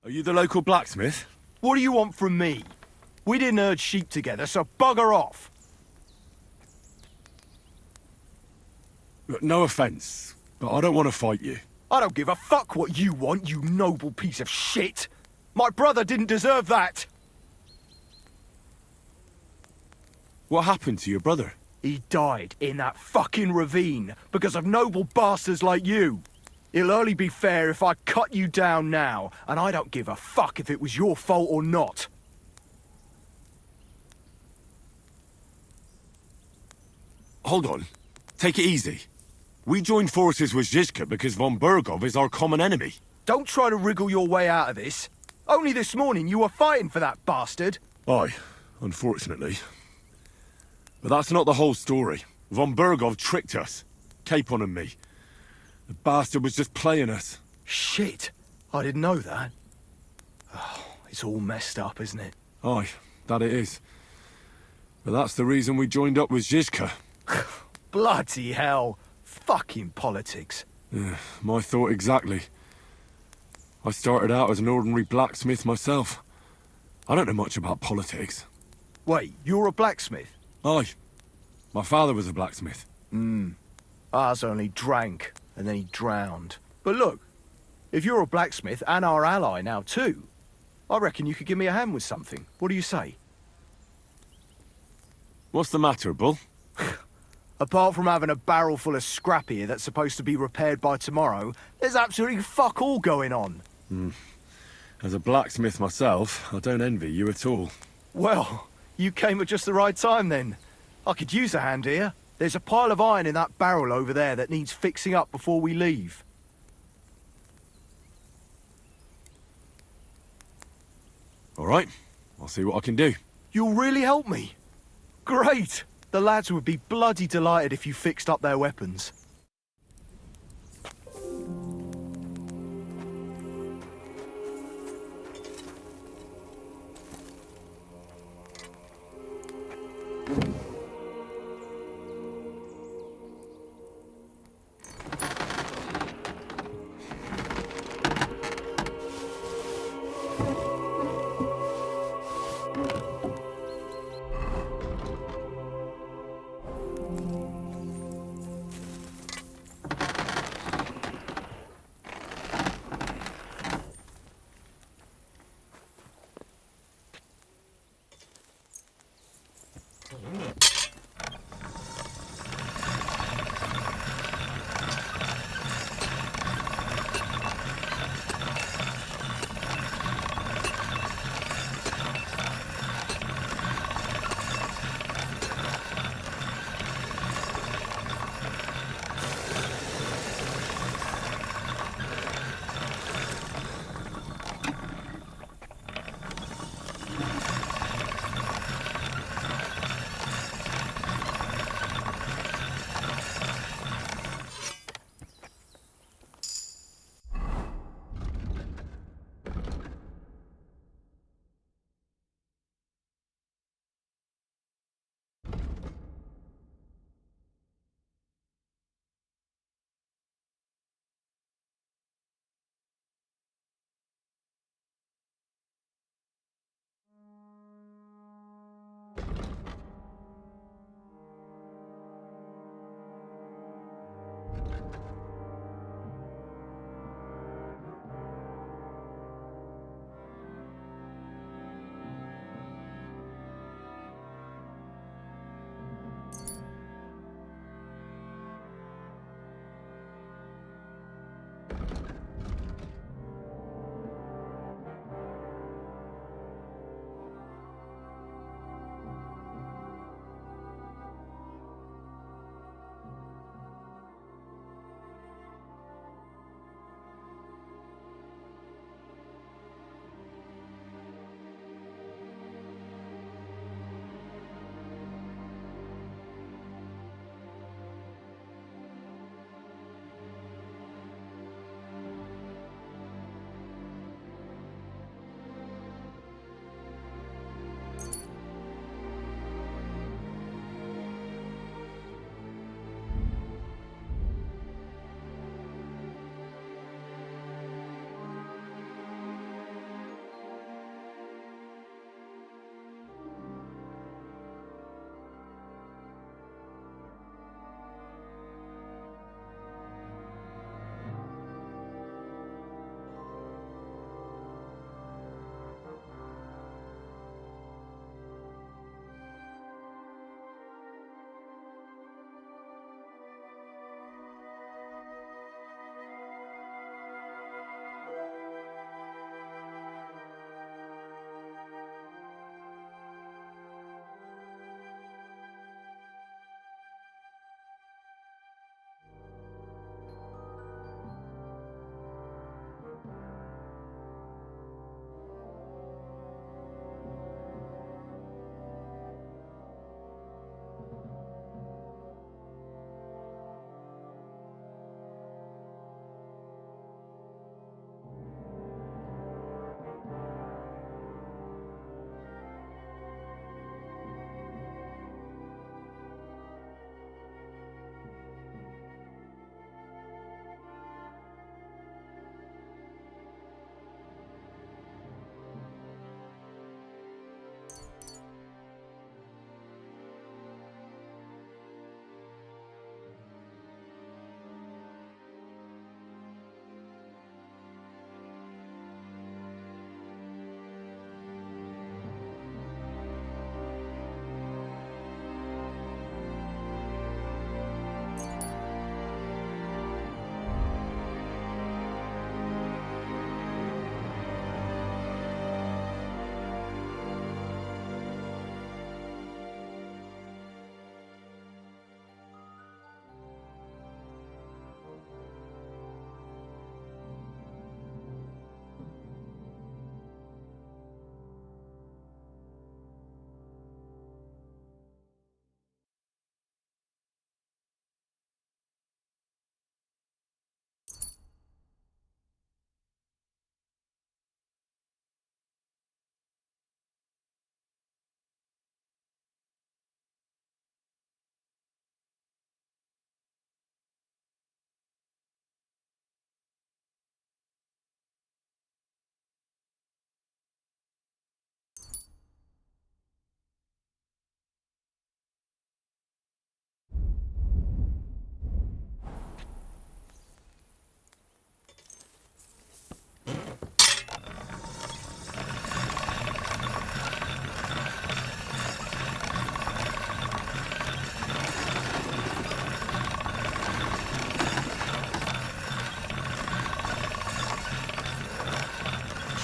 Are you the local blacksmith? What do you want from me? We didn't herd sheep together, so bugger off. Look, no offence, but I don't want to fight you. I don't give a fuck what you want, you noble piece of shit. My brother didn't deserve that. What happened to your brother? He died in that fucking ravine because of noble bastards like you. It'll only be fair if I cut you down now, and I don't give a fuck if it was your fault or not. Hold on. Take it easy. We joined forces with Zizka because von Bergov is our common enemy. Don't try to wriggle your way out of this. Only this morning you were fighting for that bastard. Aye, unfortunately. But that's not the whole story. Von Bergov tricked us. Capon and me. The bastard was just playing us. Shit! I didn't know that. Oh, it's all messed up, isn't it? Aye, that it is. But that's the reason we joined up with Zizka. Bloody hell. Fucking politics. Yeah, my thought exactly. I started out as an ordinary blacksmith myself. I don't know much about politics. Wait, you're a blacksmith? Aye. My father was a blacksmith. Ours only drank, and then he drowned. But look, if you're a blacksmith and our ally now too, I reckon you could give me a hand with something. What do you say? What's the matter, Bull? Apart from having a barrel full of scrap here that's supposed to be repaired by tomorrow, there's absolutely fuck all going on. As a blacksmith myself, I don't envy you at all. Well, you came at just the right time then. I could use a hand here. There's a pile of iron in that barrel over there that needs fixing up before we leave. All right, I'll see what I can do. You'll really help me? Great! The lads would be bloody delighted if you fixed up their weapons.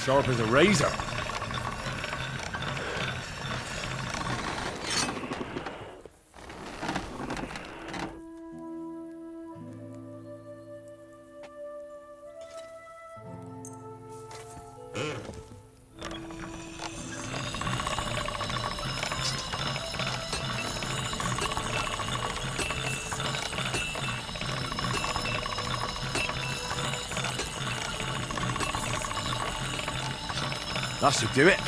sharp as a razor. That should do it.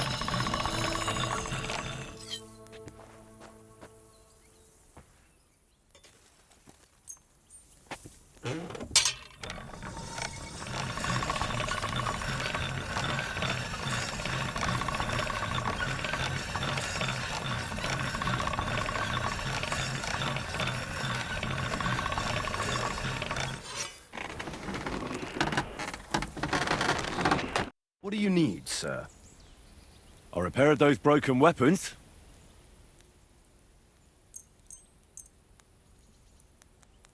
What do you need, sir? I repaired those broken weapons.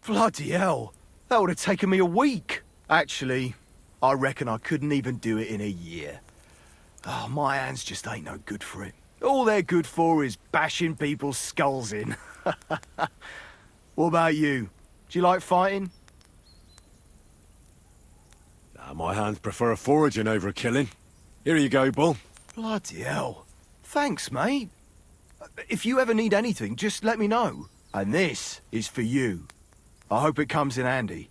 Bloody hell! That would have taken me a week. Actually, I reckon I couldn't even do it in a year. Oh, my hands just ain't no good for it. All they're good for is bashing people's skulls in. What about you? Do you like fighting? My hands prefer foraging over killing. Here you go, Bull. Bloody hell. Thanks, mate. If you ever need anything, just let me know. And this is for you. I hope it comes in handy.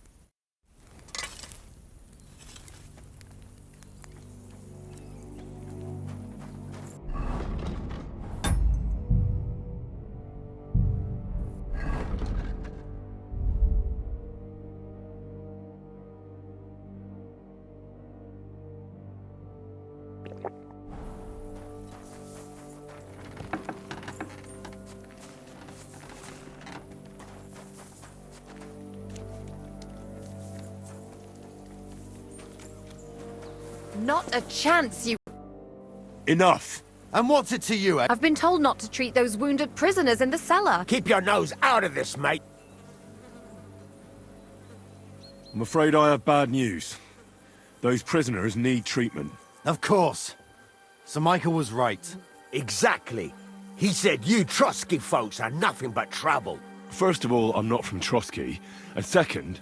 Not a chance, you... Enough! And what's it to you, eh? I've been told not to treat those wounded prisoners in the cellar. Keep your nose out of this, mate. I'm afraid I have bad news. Those prisoners need treatment. Of course. Sir Michael was right. Exactly. He said you Trotsky folks are nothing but trouble. First of all, I'm not from Trotsky. And second...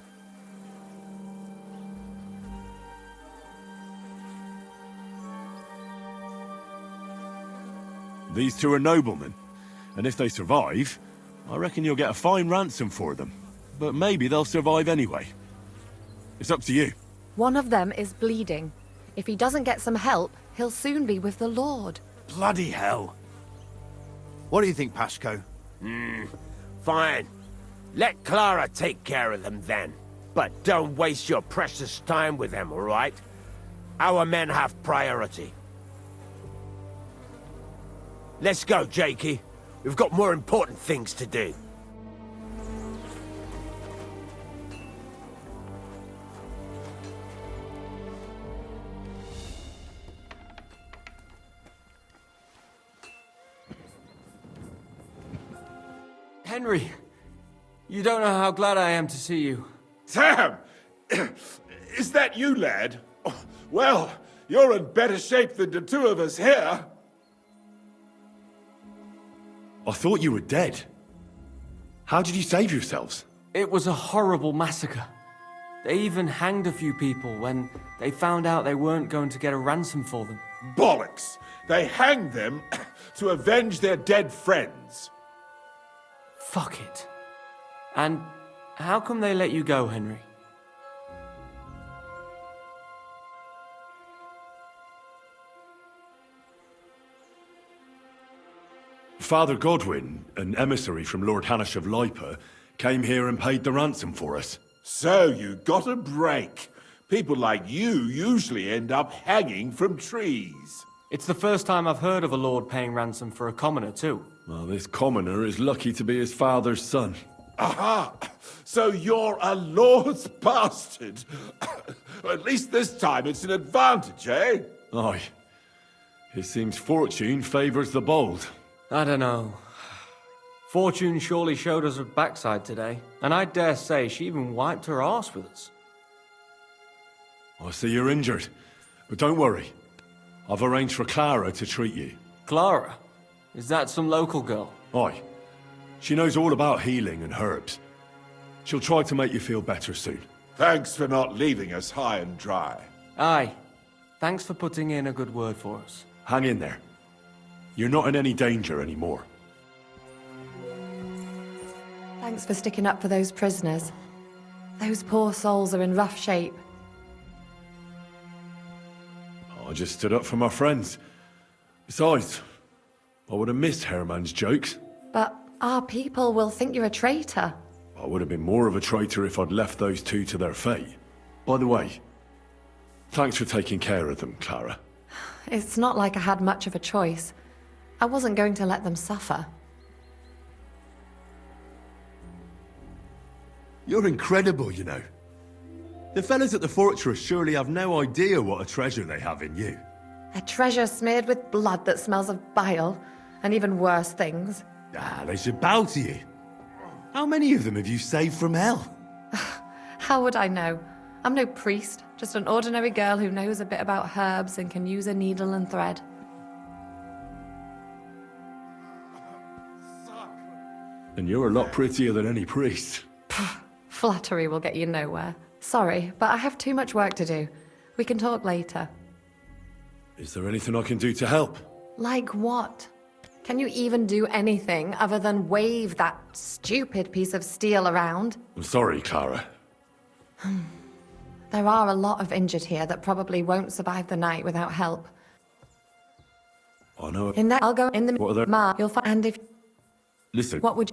these two are noblemen. And if they survive, I reckon you'll get a fine ransom for them. But maybe they'll survive anyway. It's up to you. One of them is bleeding. If he doesn't get some help, he'll soon be with the Lord. Bloody hell. What do you think, Pashko? Fine. Let Clara take care of them then. But don't waste your precious time with them, all right? Our men have priority. Let's go, Jakey. We've got more important things to do. Henry, you don't know how glad I am to see you. Sam! Is that you, lad? Well, you're in better shape than the two of us here. I thought you were dead. How did you save yourselves? It was a horrible massacre. They even hanged a few people when they found out they weren't going to get a ransom for them. Bollocks! They hanged them to avenge their dead friends. Fuck it. And how come they let you go, Henry? Father Godwin, an emissary from Lord Hanish of Lipa, came here and paid the ransom for us. So you got a break. People like you usually end up hanging from trees. It's the first time I've heard of a lord paying ransom for a commoner, too. Well, this commoner is lucky to be his father's son. Aha! So you're a lord's bastard. At least this time it's an advantage, eh? Aye. It seems fortune favours the bold. I don't know. Fortune surely showed us her backside today, and I dare say she even wiped her arse with us. I see you're injured, but don't worry. I've arranged for Clara to treat you. Clara? Is that some local girl? Aye. She knows all about healing and herbs. She'll try to make you feel better soon. Thanks for not leaving us high and dry. Aye. Thanks for putting in a good word for us. Hang in there. You're not in any danger anymore. Thanks for sticking up for those prisoners. Those poor souls are in rough shape. I just stood up for my friends. Besides, I would have missed Herman's jokes. But our people will think you're a traitor. I would have been more of a traitor if I'd left those two to their fate. By the way, thanks for taking care of them, Clara. It's not like I had much of a choice. I wasn't going to let them suffer. You're incredible, you know. The fellas at the fortress surely have no idea what a treasure they have in you. A treasure smeared with blood that smells of bile, and even worse things. Ah, they should bow to you. How many of them have you saved from hell? How would I know? I'm no priest, just an ordinary girl who knows a bit about herbs and can use a needle and thread. And you're a lot prettier than any priest. Flattery will get you nowhere. Sorry, but I have too much work to do. We can talk later. Is there anything I can do to help? Like what? Can you even do anything other than wave that stupid piece of steel around? I'm sorry, Clara. There are a lot of injured here that probably won't survive the night without help. I know. In that, I'll go in the What are there? Ma. You'll find. And if Listen. what would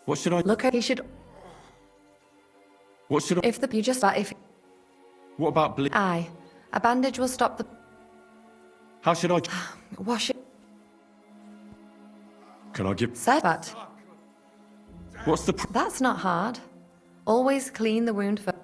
What should I look at? He should. What should I? If the you just if What about aye, a bandage will stop the. How should I? Wash it. Can I give? Said, but What's the? that's not hard. Always clean the wound first.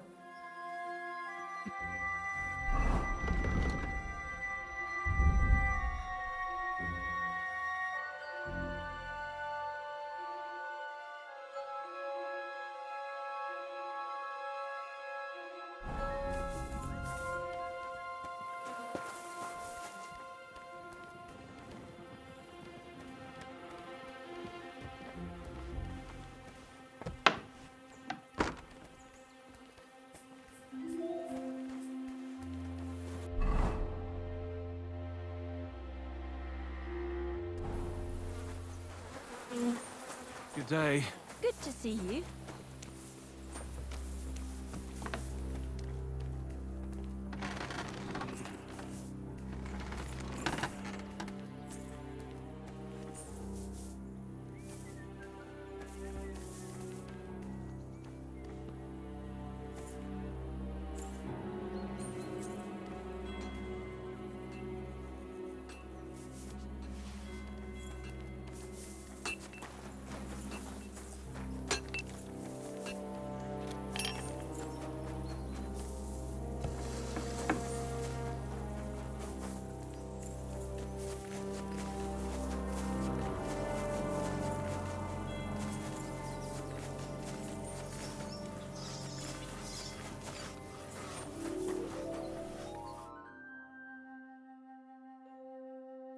Good day. Good to see you.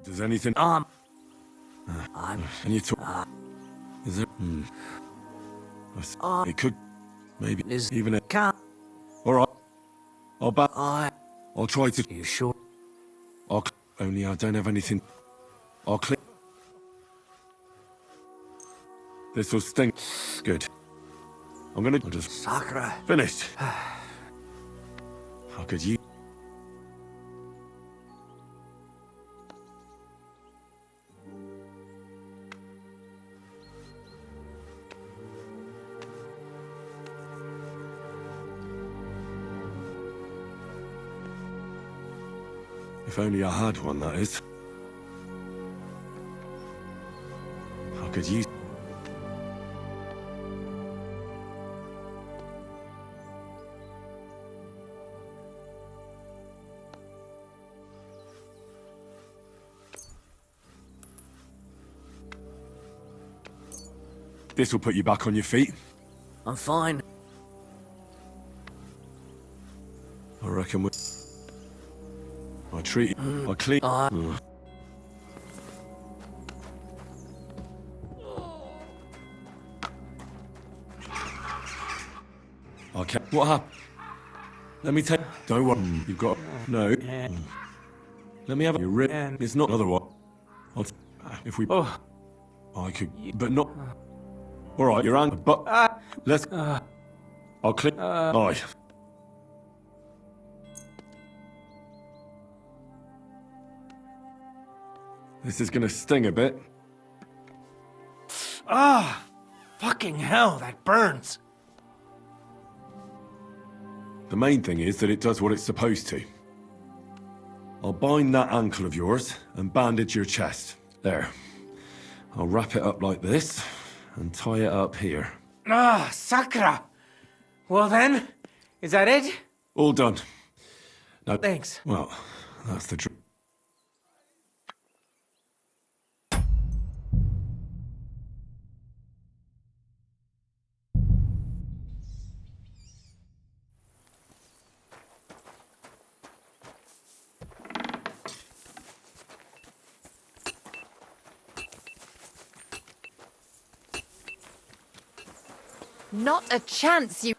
Does anything? I'm. And you talk. Is it? It could. Maybe. Even a. Can't. All right. I'll back. I'll try to. You sure? Only I don't have anything. I'll clean. This will sting. Good. I'll just. Sakura. Finished. How could you? If only I had one, that is. How could you? This will put you back on your feet. I'm fine. I reckon we... I treat you. I clean. Okay. What happened? Let me take. Don't worry. You've got. No. Let me have your rib. It's not another one. If we. Oh. I could. But not. Alright, you're angry. But. Let's. I'll clean. Aye. This is gonna sting a bit. Ah! Fucking hell, that burns. The main thing is that it does what it's supposed to. I'll bind that ankle of yours and bandage your chest. There. I'll wrap it up like this and tie it up here. Ah, Sakra! Well then, is that it? All done. Now, Thanks. Well, that's the truth. Not a chance, you...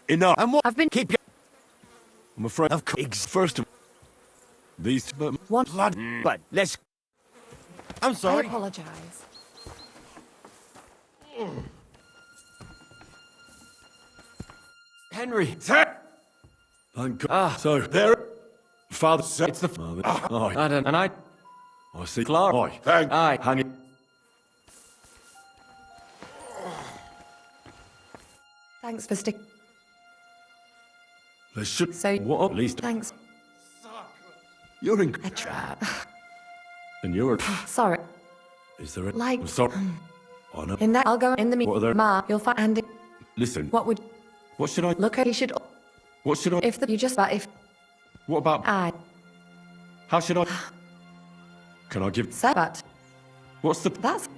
Enough. And what? I've been... Keep your... I'm afraid. Of course. First of these, but One... Blood. But let's... I'm I sorry. apologize. Henry! Thank God. So there, Father said it's the father. Aye. I don't... And I... I see. Clara. Aye. Thank. Aye. Hang it. Thanks for stick... They should. So... What? At least. Thanks. You're in. I tried. And you're. Sorry. Is there a? Like... I'm sorry. I know. In that, I'll go in the What are there? Ma, you'll find... And Listen. what would... What should I? Look, he should... What should I? If the... You just... But if... What about? I... How should I? Can I give? Say, but... What's the? That's...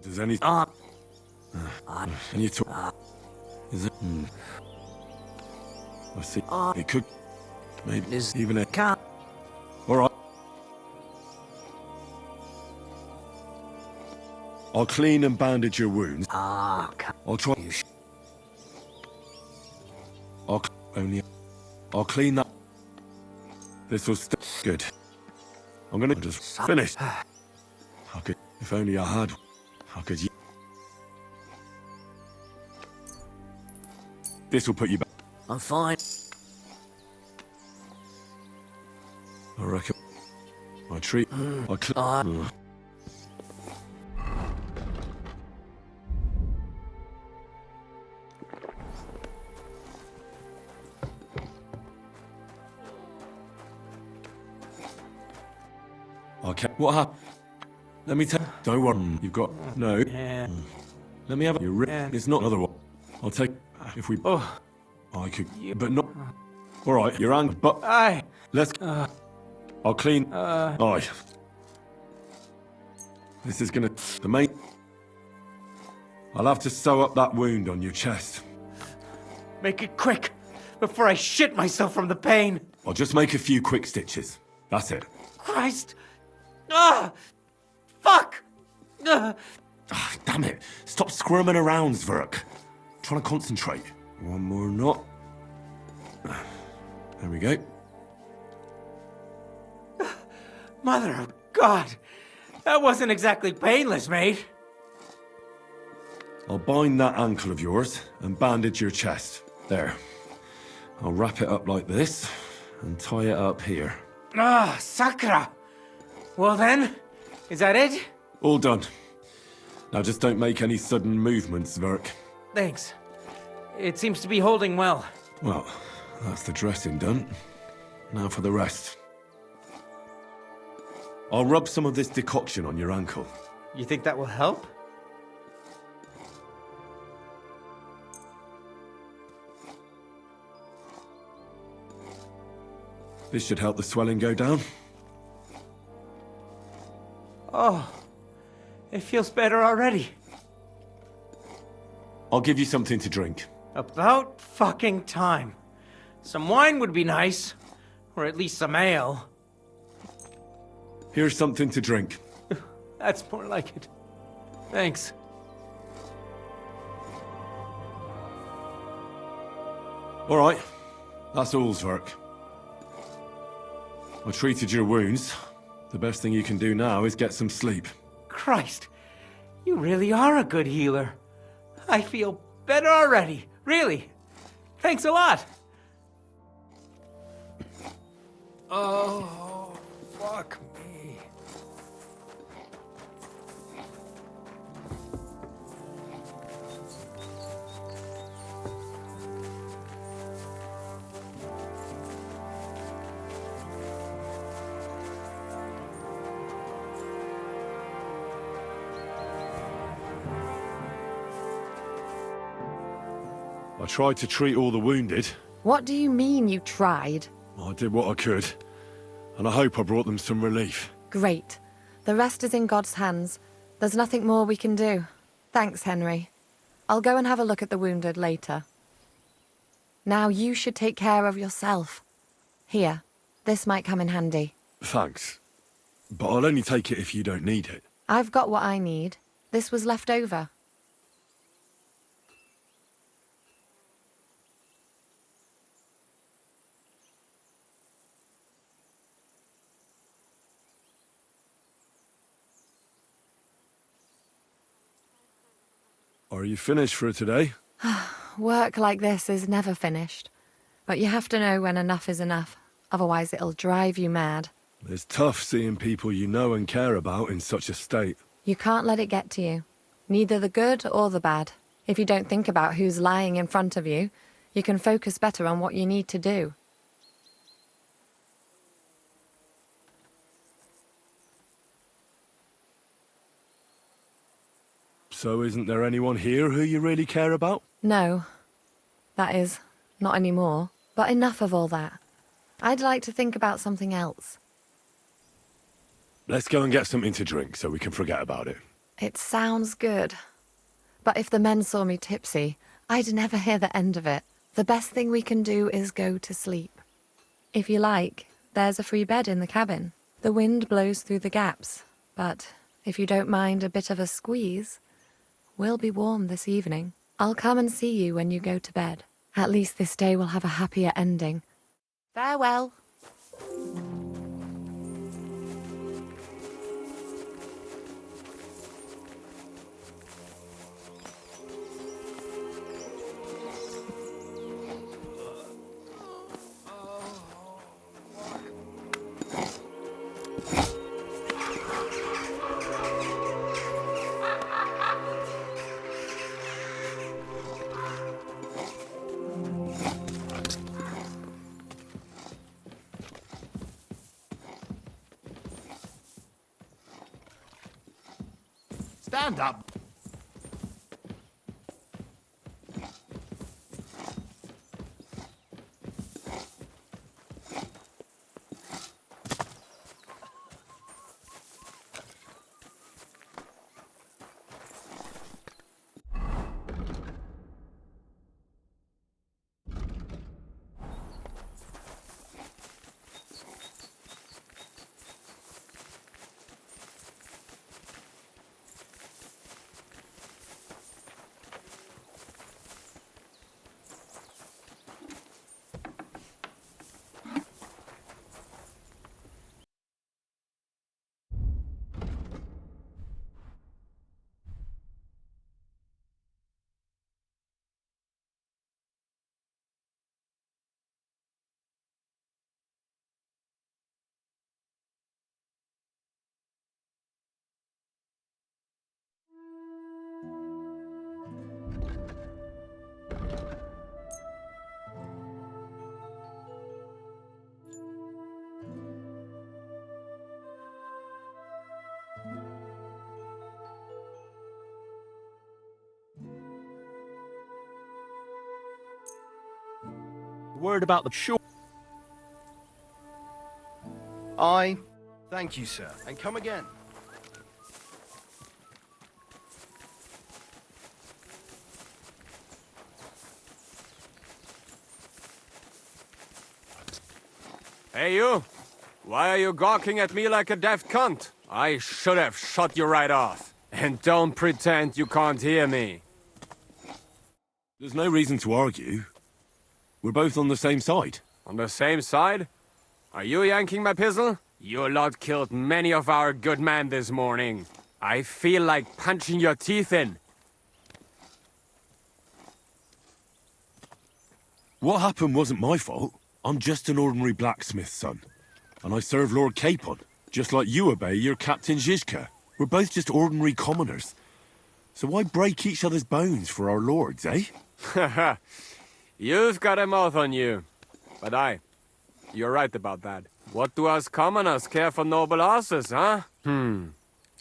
Does any? Can you talk? Is it? I see. It could. Maybe. Even a. Can't. All right. I'll clean and bandage your wounds. Ah, I'll try. Only. I'll clean that. This was good. I'm gonna just finish. I could. If only I had. I could. This will put you back. I'm fine. I reckon. I treat. Okay. What happened? Let me tell. Don't worry. You've got no. Yeah. Let me have your rib. Yeah. It's not another one. I'll take. If we. Oh. I could. But not. All right. You're angry. But. Aye. Let's. I'll clean. Aye. This is gonna. The main. I'll have to sew up that wound on your chest. Make it quick, before I shit myself from the pain. I'll just make a few quick stitches. That's it. Christ. Ah! Fuck! Damn it. Stop squirming around, Zverk. Trying to concentrate. One more knot. There we go. Mother of God. That wasn't exactly painless, mate. I'll bind that ankle of yours and bandage your chest. There. I'll wrap it up like this, and tie it up here. Ah, Sakra. Well then, Is that it? All done. Now just don't make any sudden movements, Verk. Thanks. It seems to be holding well. Well, that's the dressing done. Now for the rest. I'll rub some of this decoction on your ankle. You think that will help? This should help the swelling go down. Oh, it feels better already. I'll give you something to drink. About fucking time. Some wine would be nice. Or at least some ale. Here's something to drink. That's more like it. Thanks. All right. That's all, Zwerk. I treated your wounds. The best thing you can do now is get some sleep. Christ, you really are a good healer. I feel better already, really. Thanks a lot. Oh, fuck me. I tried to treat all the wounded. What do you mean you tried? I did what I could. And I hope I brought them some relief. Great. The rest is in God's hands. There's nothing more we can do. Thanks, Henry. I'll go and have a look at the wounded later. Now you should take care of yourself. Here, this might come in handy. Thanks. But I'll only take it if you don't need it. I've got what I need. This was left over. Are you finished for today? Work like this is never finished. But you have to know when enough is enough. Otherwise it'll drive you mad. It's tough seeing people you know and care about in such a state. You can't let it get to you. Neither the good or the bad. If you don't think about who's lying in front of you, you can focus better on what you need to do. So isn't there anyone here who you really care about? No. That is, not anymore. But enough of all that. I'd like to think about something else. Let's go and get something to drink so we can forget about it. It sounds good. But if the men saw me tipsy, I'd never hear the end of it. The best thing we can do is go to sleep. If you like, there's a free bed in the cabin. The wind blows through the gaps, but if you don't mind a bit of a squeeze, we'll be warm this evening. I'll come and see you when you go to bed. At least this day will have a happier ending. Farewell. Stand up. Word about the shore. Thank you, sir, and come again. Hey, you! Why are you gawking at me like a deaf cunt? I should have shut you right off. And don't pretend you can't hear me. There's no reason to argue. We're both on the same side. On the same side? Are you yanking my pistol? Your lot killed many of our good men this morning. I feel like punching your teeth in. What happened wasn't my fault. I'm just an ordinary blacksmith's son. And I serve Lord Capon, just like you obey your Captain Zizka. We're both just ordinary commoners. So why break each other's bones for our lords, eh? Haha. You've got a mouth on you. But you're right about that. What do us commoners care for noble horses, huh?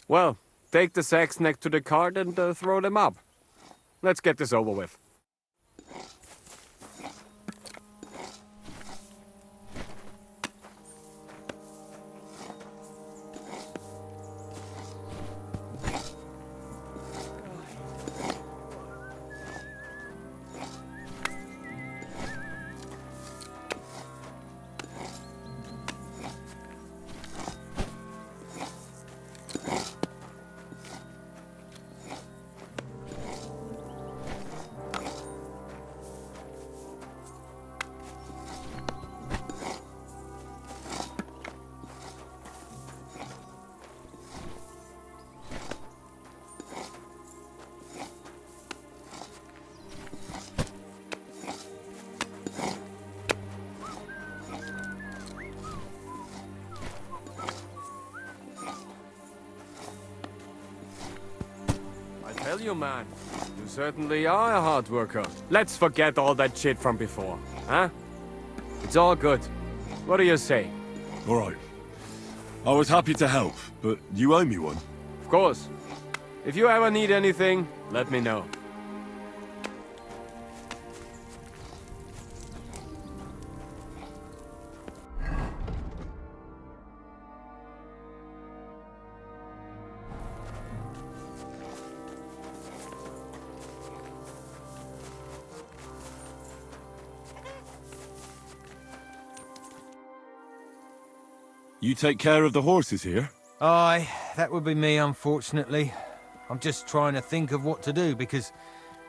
Well, take the sacks next to the cart and throw them up. Let's get this over with. Tell you, man, you certainly are a hard worker. Let's forget all that shit from before, huh? It's all good. What do you say? All right. I was happy to help, but you owe me one. Of course. If you ever need anything, let me know. You take care of the horses here? Aye, that would be me, unfortunately. I'm just trying to think of what to do, because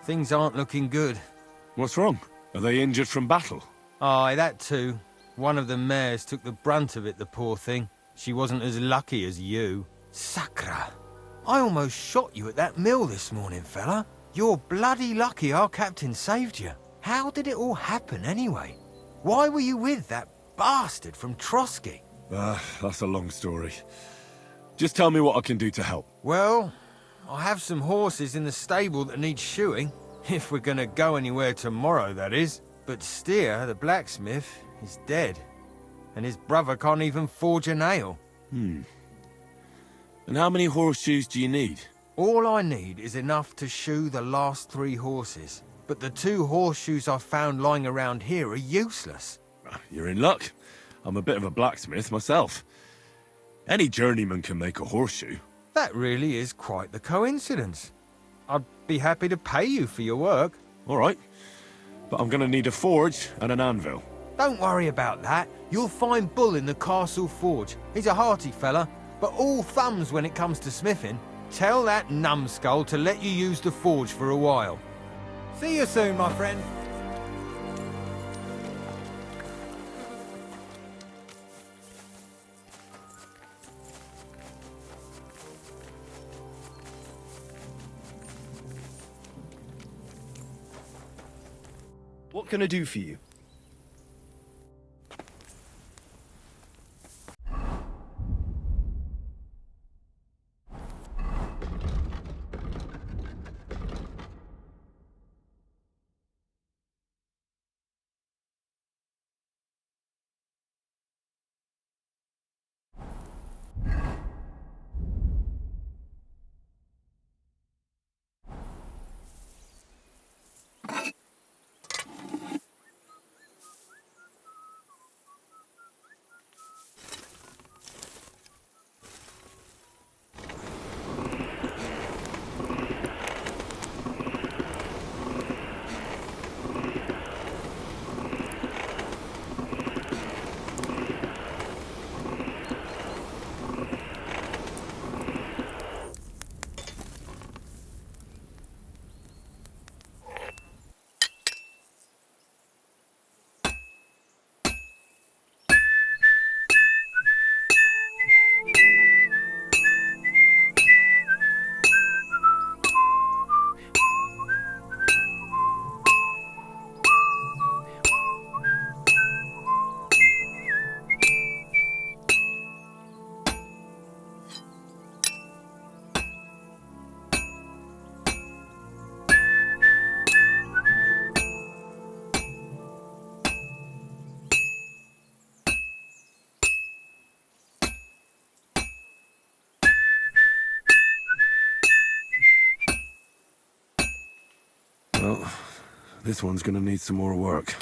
things aren't looking good. What's wrong? Are they injured from battle? Aye, that too. One of the mares took the brunt of it, the poor thing. She wasn't as lucky as you. Sacra! I almost shot you at that mill this morning, fella. You're bloody lucky our captain saved you. How did it all happen, anyway? Why were you with that bastard from Trotsky? That's a long story. Just tell me what I can do to help. Well, I have some horses in the stable that need shoeing. If we're gonna go anywhere tomorrow, that is. But Steer, the blacksmith, is dead. And his brother can't even forge a nail. And how many horseshoes do you need? All I need is enough to shoe the last 3 horses. But the 2 horseshoes I found lying around here are useless. You're in luck. I'm a bit of a blacksmith myself. Any journeyman can make a horseshoe. That really is quite the coincidence. I'd be happy to pay you for your work. All right. But I'm gonna need a forge and an anvil. Don't worry about that. You'll find Bull in the castle forge. He's a hearty fella, but all thumbs when it comes to smithing. Tell that numbskull to let you use the forge for a while. See you soon, my friend. What can I do for you? Well, this one's gonna need some more work.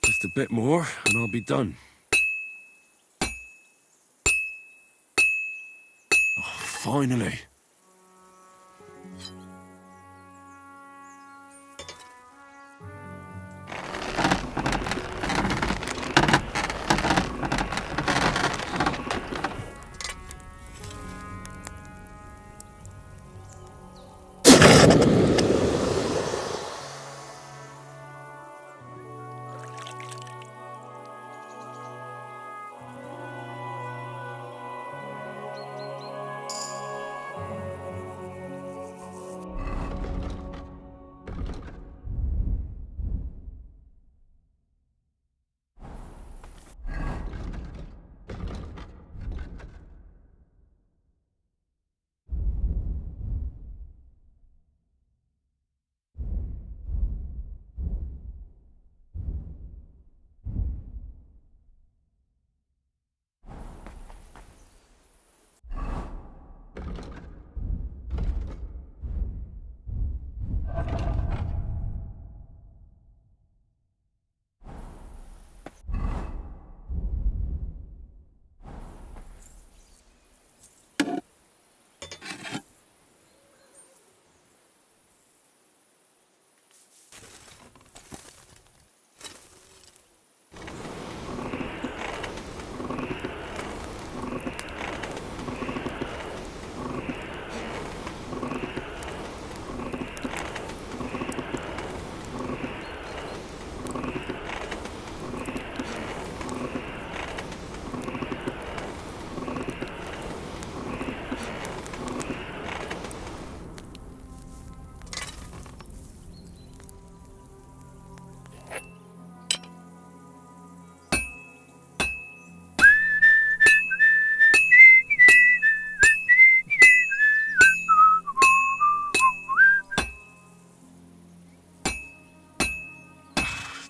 Just a bit more, and I'll be done. Oh, finally.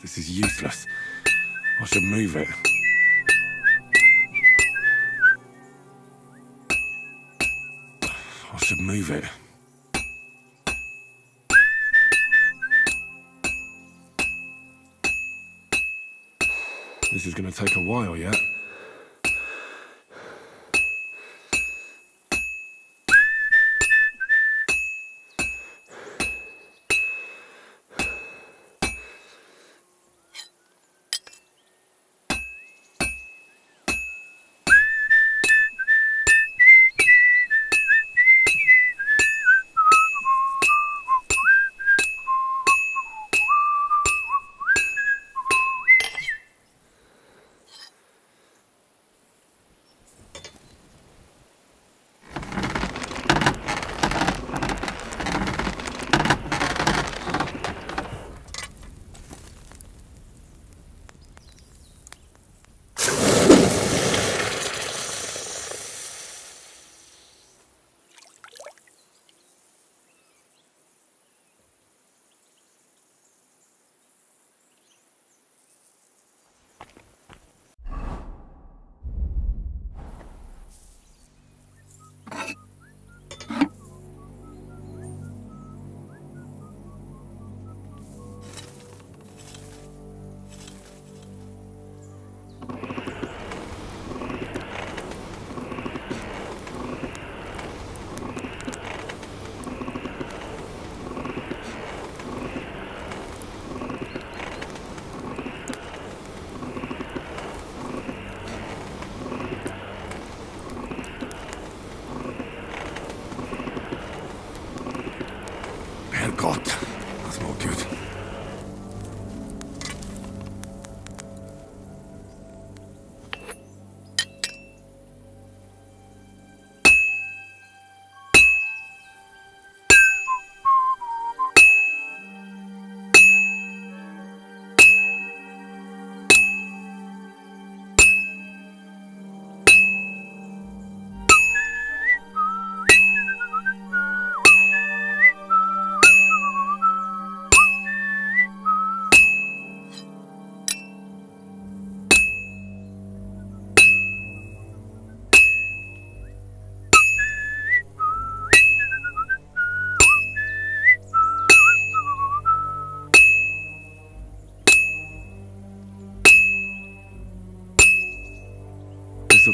This is useless. I should move it. I should move it. This is gonna take a while yet. Herrgott, that's not good.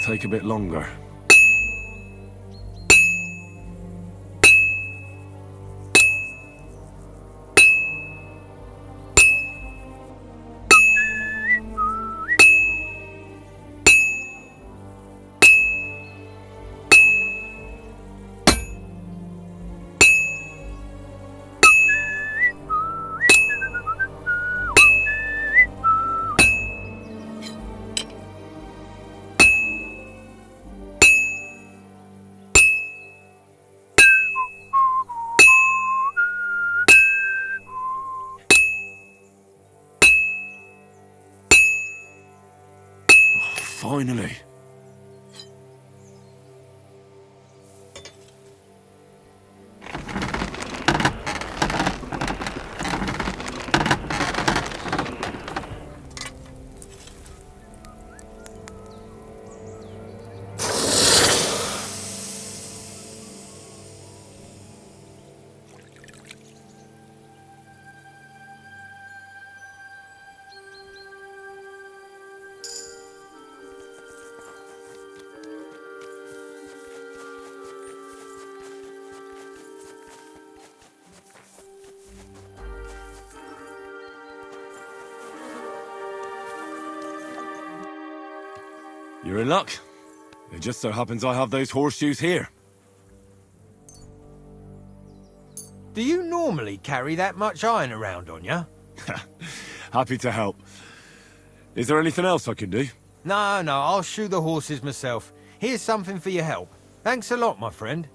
will take a bit longer. Finally. You're in luck. It just so happens I have those horseshoes here. Do you normally carry that much iron around on you? Happy to help. Is there anything else I can do? No, I'll shoe the horses myself. Here's something for your help. Thanks a lot, my friend.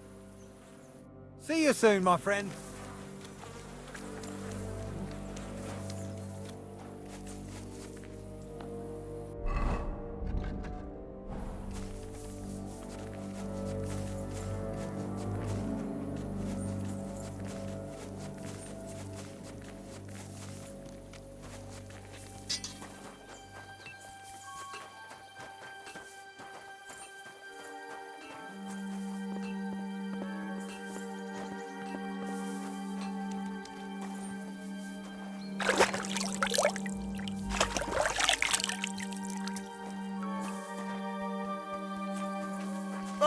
See you soon, my friend.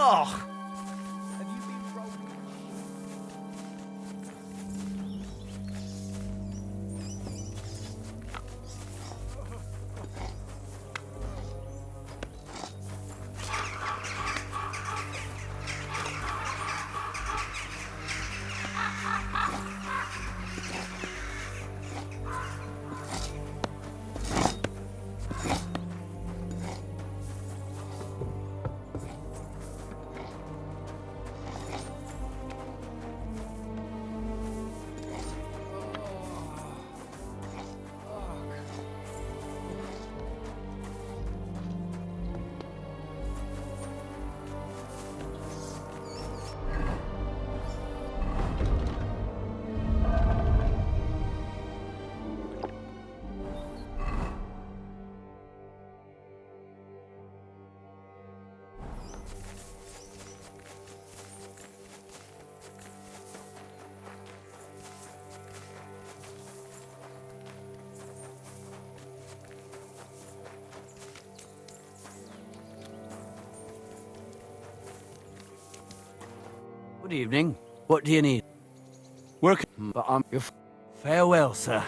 Oh! Good evening. What do you need? Work. But I'm... Farewell, sir.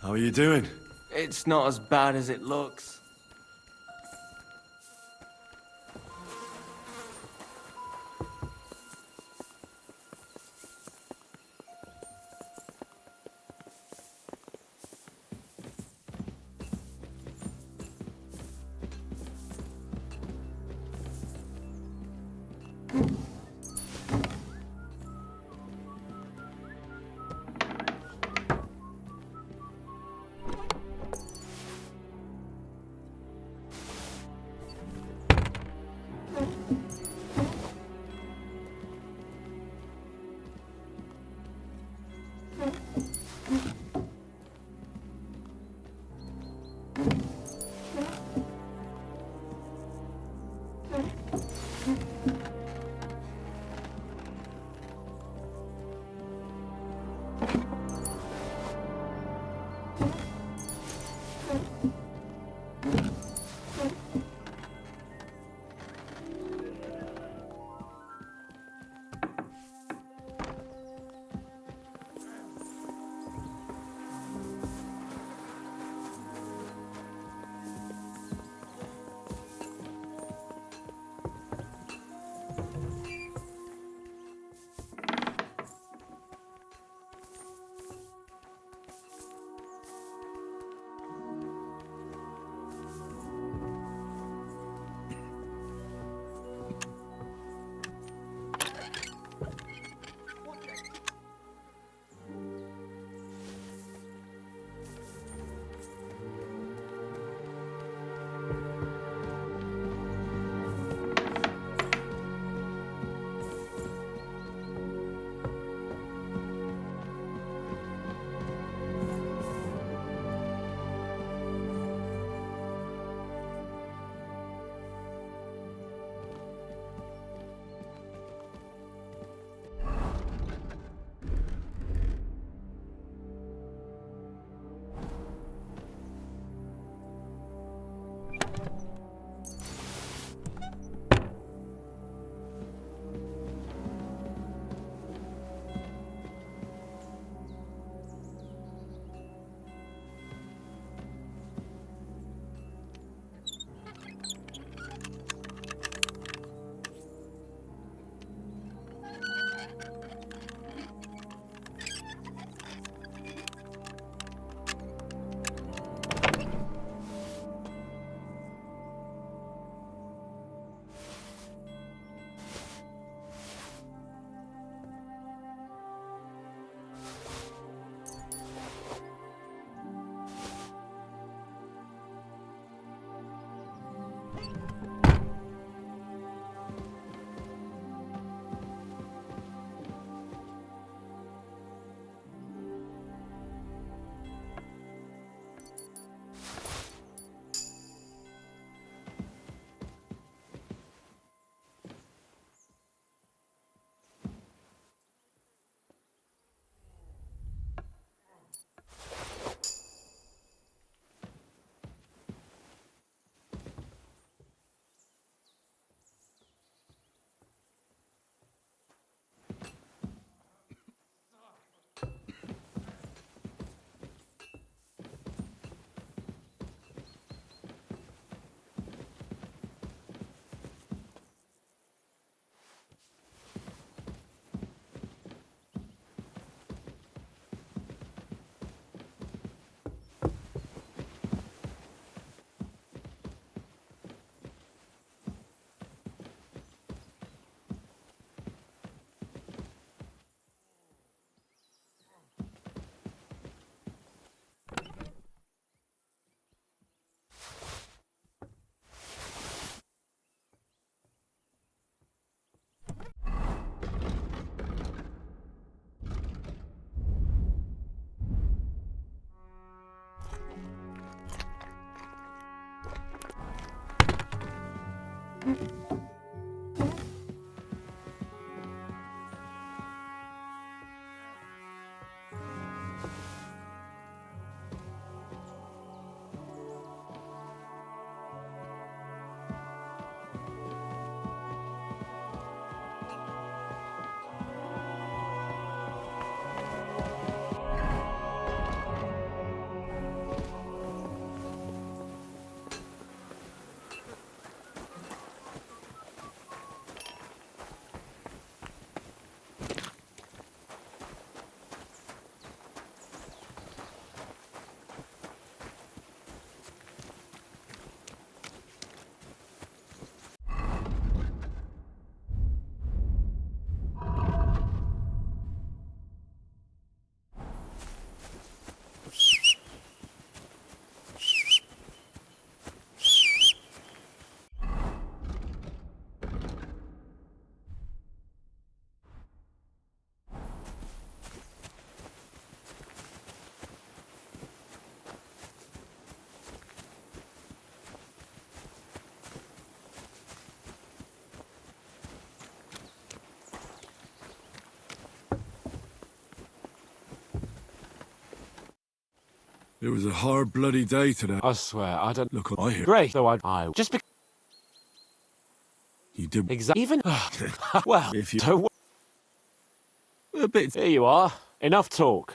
How are you doing? It's not as bad as it looks. It was a hard bloody day today. I swear, I don't Look what I hear. Great, though I just be You did exactly even. Well, if you don't. a bit. Here you are. Enough talk.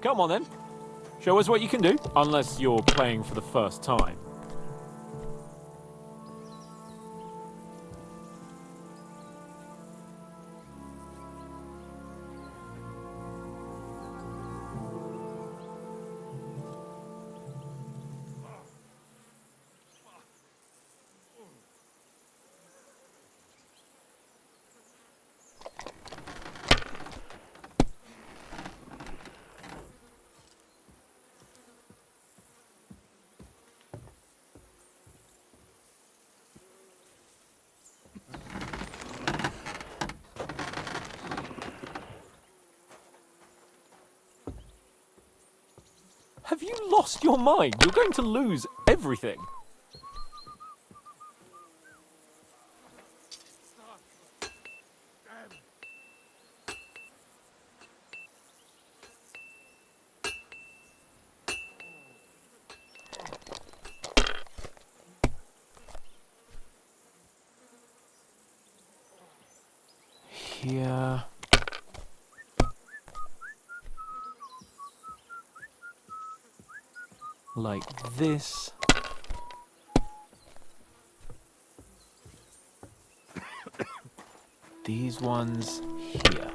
Come on then. Show us what you can do. Unless you're playing for the first time. Have you lost your mind? You're going to lose everything. Here. Like this. These ones here.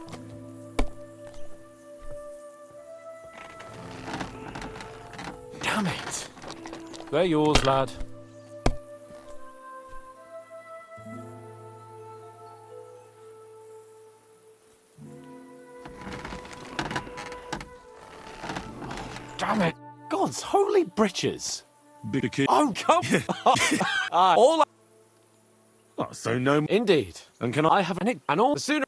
Damn it! They're yours, lad. Damn it! God's holy britches! Big kid. Oh, come all Oh, so no. Indeed. And can I have an and all the sooner.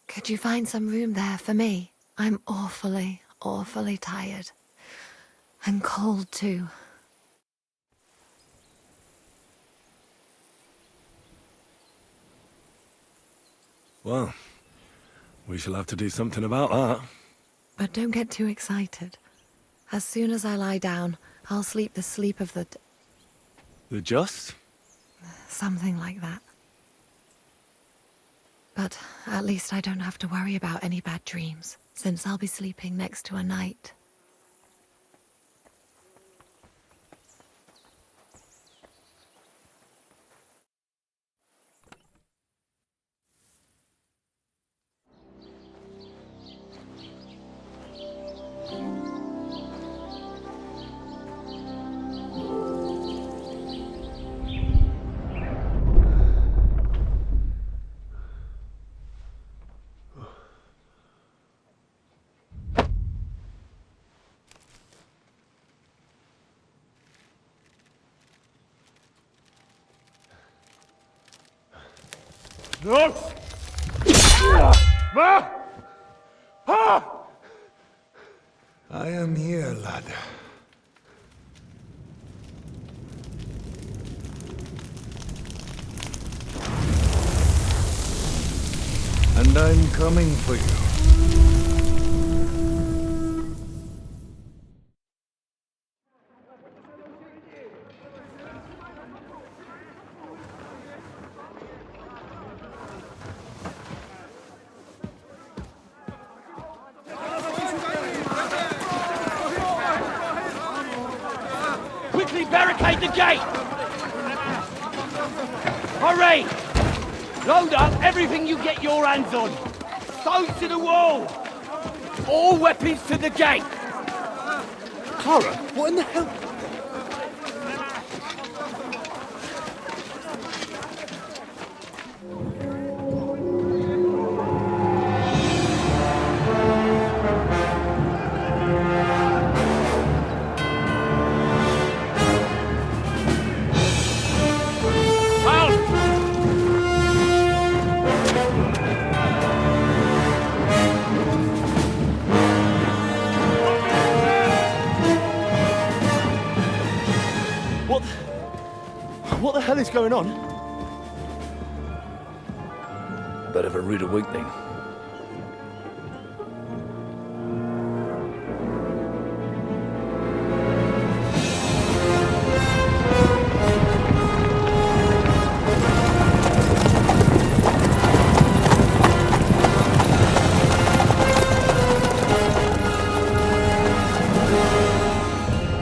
Could you find some room there for me? I'm awfully, awfully tired. And cold too. Well, we shall have to do something about that. But don't get too excited. As soon as I lie down, I'll sleep the sleep of the... The just? something like that. But at least I don't have to worry about any bad dreams, since I'll be sleeping next to a knight. No! Ma! Ah! I am here, lad. And I'm coming for you. Inside the gate! Hurry! Load up everything you get your hands on. Stones to the wall! All weapons to the gate! Clara, what in the hell? What the hell is going on? Bit of a rude awakening.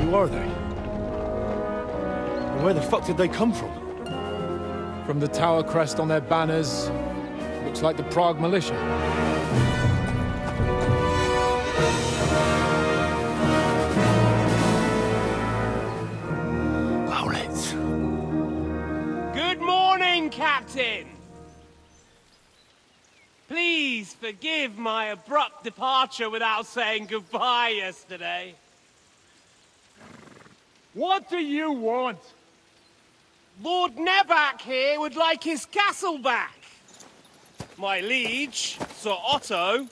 Who are they? And where the fuck did they come from? From the tower crest on their banners, looks like the Prague militia. Good morning, Captain! Please forgive my abrupt departure without saying goodbye yesterday. What do you want? Lord Nebak here would like his castle back. My liege, Sir Otto,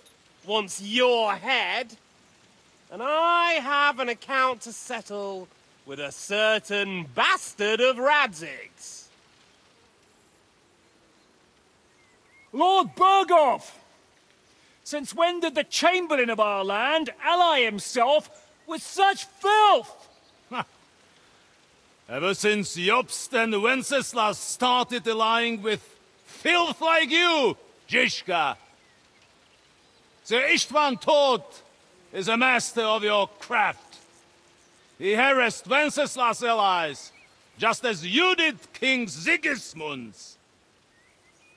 wants your head. And I have an account to settle with a certain bastard of Radzig's. Lord Bergov! Since when did the Chamberlain of our land ally himself with such filth? Ever since Jobst and Wenceslas started allying with filth like you, Zizka. Sir Istvan Tod is a master of your craft. He harassed Wenceslas' allies, just as you did King Sigismund's.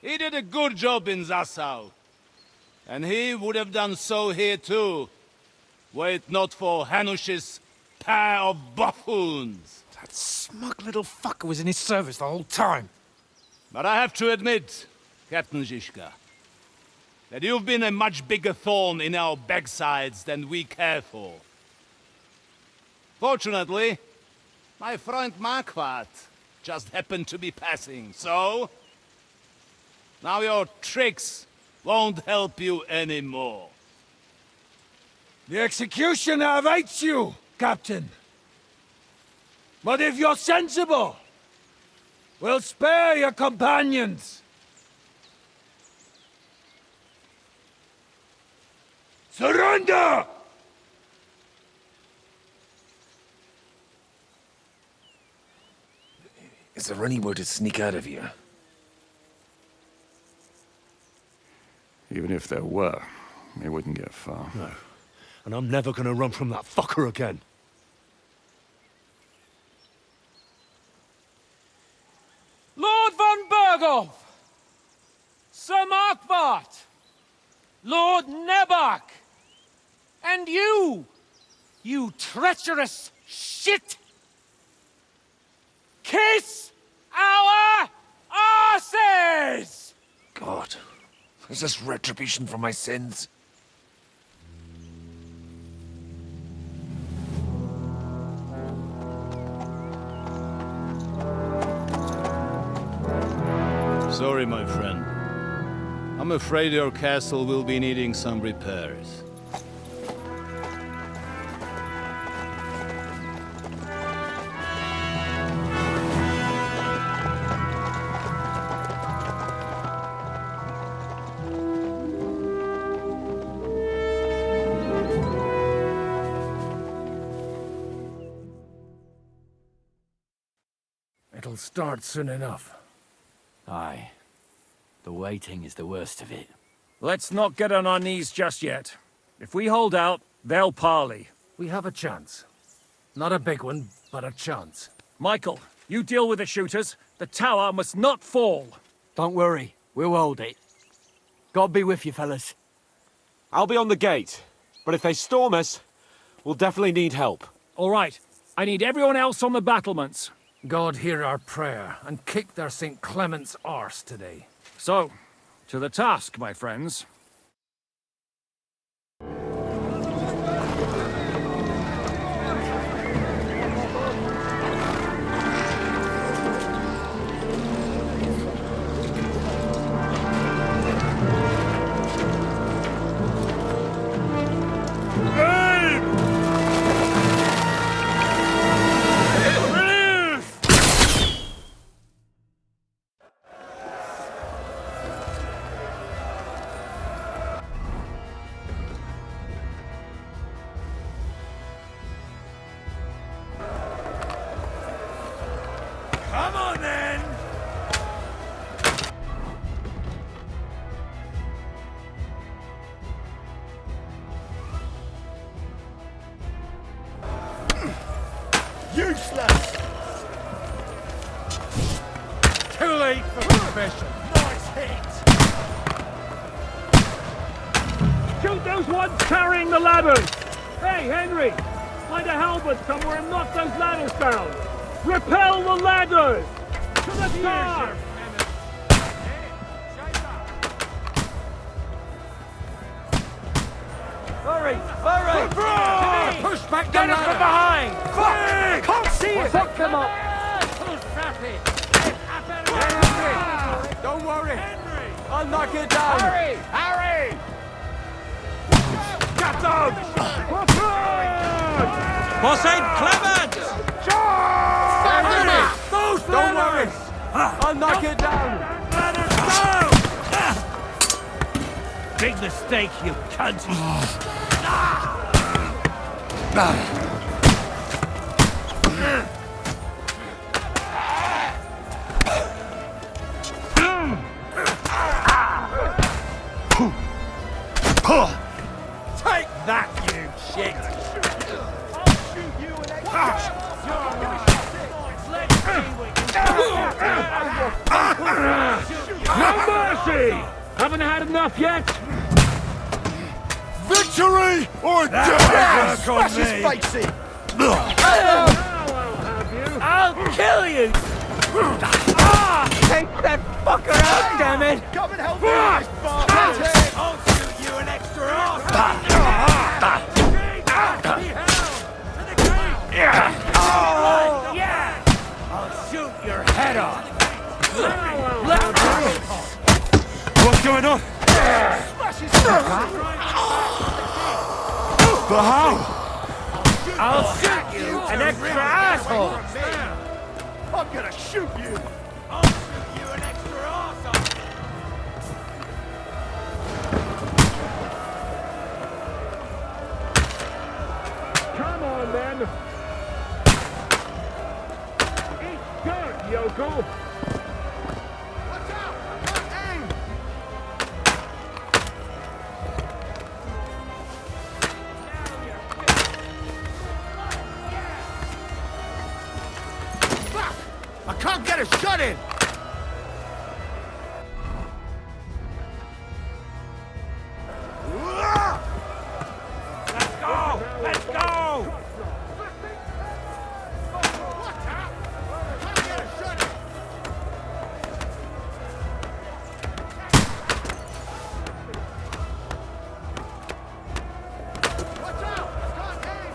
He did a good job in Zassau, and he would have done so here too, were it not for Hanush's pair of buffoons. That smug little fucker was in his service the whole time. But I have to admit, Captain Zizka, that you've been a much bigger thorn in our backsides than we care for. Fortunately, my friend Marquardt just happened to be passing, so... now your tricks won't help you anymore. The executioner awaits you, Captain. But if you're sensible, we'll spare your companions. Surrender! Is there any way to sneak out of here? Even if there were, it wouldn't get far. No. And I'm never gonna run from that fucker again. Lord von Bergov! Sir Marquardt! Lord Nebak! And you! You treacherous shit! Kiss our asses! God, is this retribution for my sins? Sorry, my friend. I'm afraid your castle will be needing some repairs. It'll start soon enough. Aye. The waiting is the worst of it. Let's not get on our knees just yet. If we hold out, they'll parley. We have a chance. Not a big one, but a chance. Michael, you deal with the shooters. The tower must not fall. Don't worry, we'll hold it. God be with you, fellas. I'll be on the gate, but if they storm us, we'll definitely need help. All right, I need everyone else on the battlements. God hear our prayer and kick their St. Clement's arse today. So, to the task, my friends. Come on, then! Useless! Too late for confession. Nice hit! Shoot those ones carrying the ladders! Hey, Henry! Find a halberd somewhere and knock those ladders down! Repel the ladders! To the top! Hurry! Hurry! Push back the ladder! From behind! Fuck! Can't see it! Fuck them up! Don't worry. I'll knock it down. Hurry! Hurry! Get down! For St. Clement! Don't worry. I'll knock it down. Big mistake, you cunt! Take that, you shit! I'll shoot you and No mercy! Haven't had enough yet? Victory or death! Smash his face in! I'll kill you! Take that fucker out, damn it! Come and help me with this bastard! I'll shoot you an extra arse! Oh, yeah! I'll shoot your head off! What's going on? But how? I'll shoot you an extra asshole! I'm gonna shoot you! I'll shoot you an extra arsehole! Come on, then! Eat dirt, yokel! Watch out! Aim! Fuck! I can't get a shot in! Let's go! Let's go! Can't get a shot in! Watch out! Can't aim!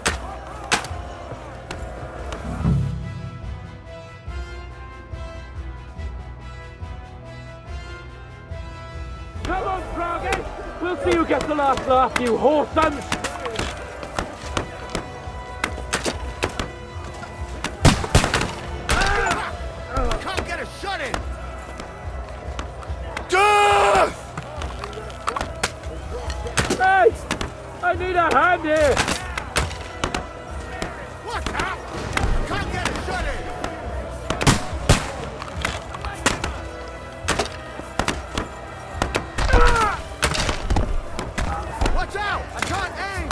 Come on, Froggy! We'll see who gets the last laugh, you whoreson! Can't get a shot in! Hey! I need a hand here! Watch out! Can't get a shot in! Watch out! I can't aim!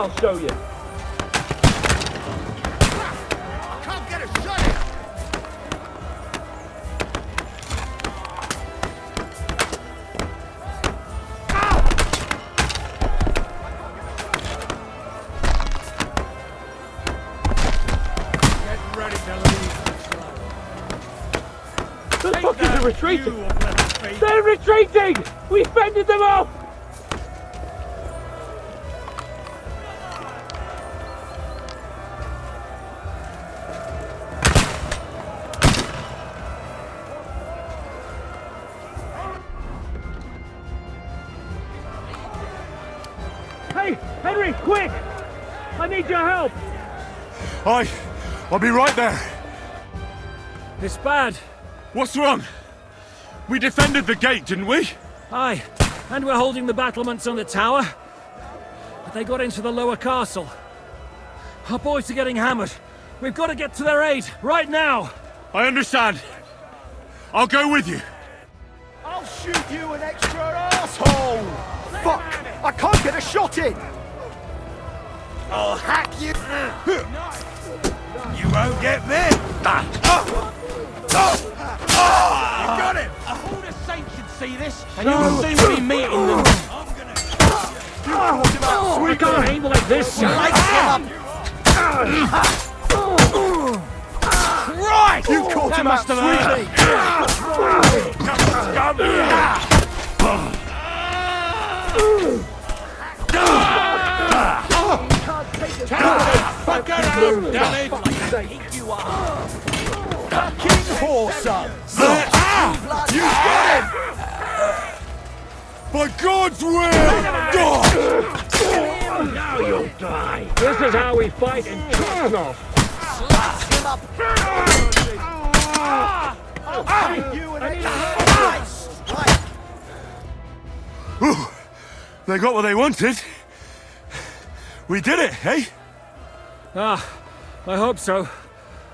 I'll show you. I can't get a shot in! Get ready to leave. The fuckers are retreating! They're retreating! We fended them off! Hey, Henry, quick! I need your help! I'll be right there. It's bad. What's wrong? We defended the gate, didn't we? Aye, and we're holding the battlements on the tower. But they got into the lower castle. Our boys are getting hammered. We've got to get to their aid, right now! I understand. I'll go with you. I'll shoot you an extra asshole! Fuck! I can't get a shot in! I'll hack you! You won't get me! You got him! All the saints should see this, and you'll soon be meeting them. We can't aim like this! Light him up! Right! You caught him out sweetly! Fuck around, damn it! King Horser! You got him! By God's will! Now you'll die! This is how we fight in Krasnov! Slice him up! Ooh, they got what they wanted. We did it, eh? Ah, I hope so.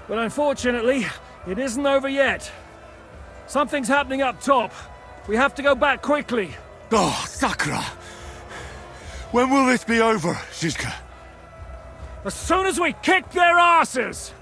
But unfortunately, it isn't over yet. Something's happening up top. We have to go back quickly. Oh, Sakra! When will this be over, Zizka? As soon as we kick their asses!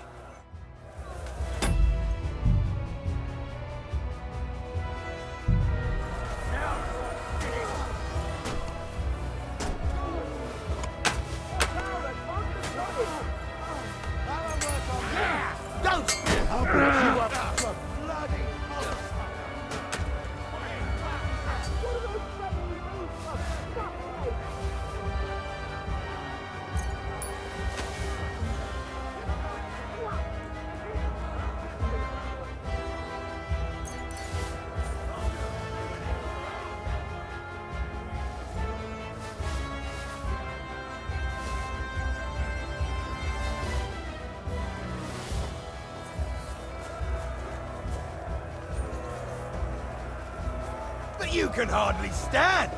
But you can hardly stand!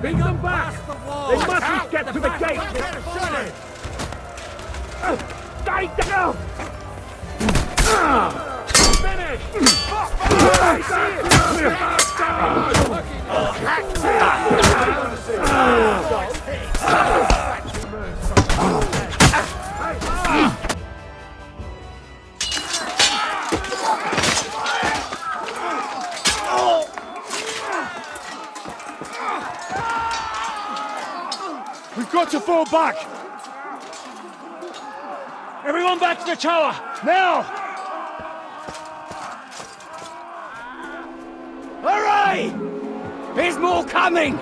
Beat them back! They mustn't get to the gate! Stay down! Finish! We've got to fall back! Everyone back to the tower! Now! Hooray! There's more coming!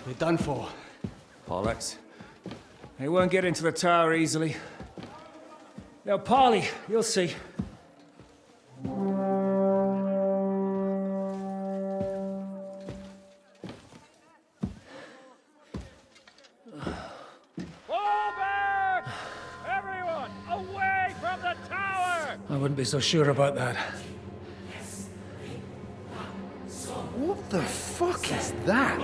We're done for. Bollocks. They won't get into the tower easily. Now, Parley, you'll see. I wouldn't be so sure about that. What the fuck is that?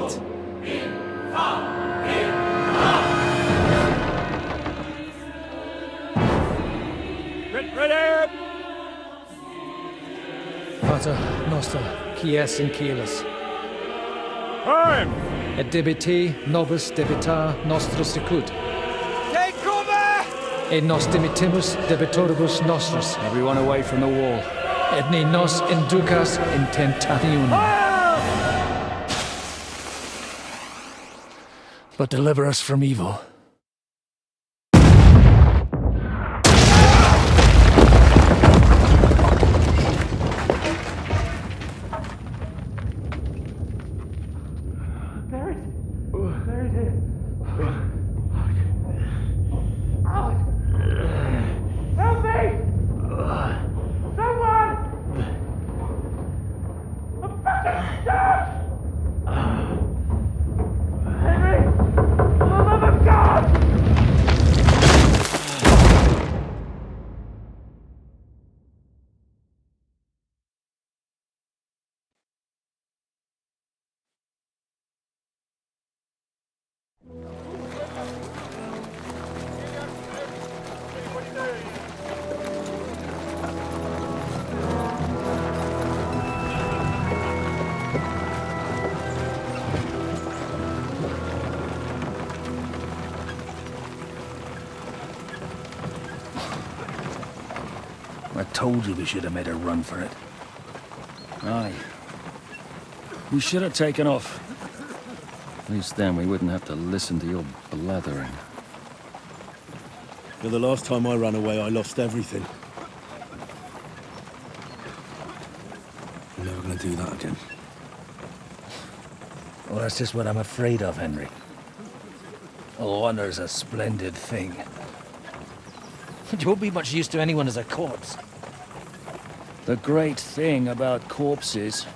Ready! Pater Noster, Quies in Kielis. Time! Et debiti nobis debita nostros sicut. Take cover! Et nos dimitimus debitoribus nostros. Everyone away from the wall. Et ne nos inducas in tentationem. But deliver us from evil. I told you we should have made a run for it. Aye. We should have taken off. At least then we wouldn't have to listen to your blathering. But the last time I ran away, I lost everything. I'm never gonna do that again. Well, that's just what I'm afraid of, Henry. Honor's a splendid thing. You won't be much use to anyone as a corpse. The great thing about corpses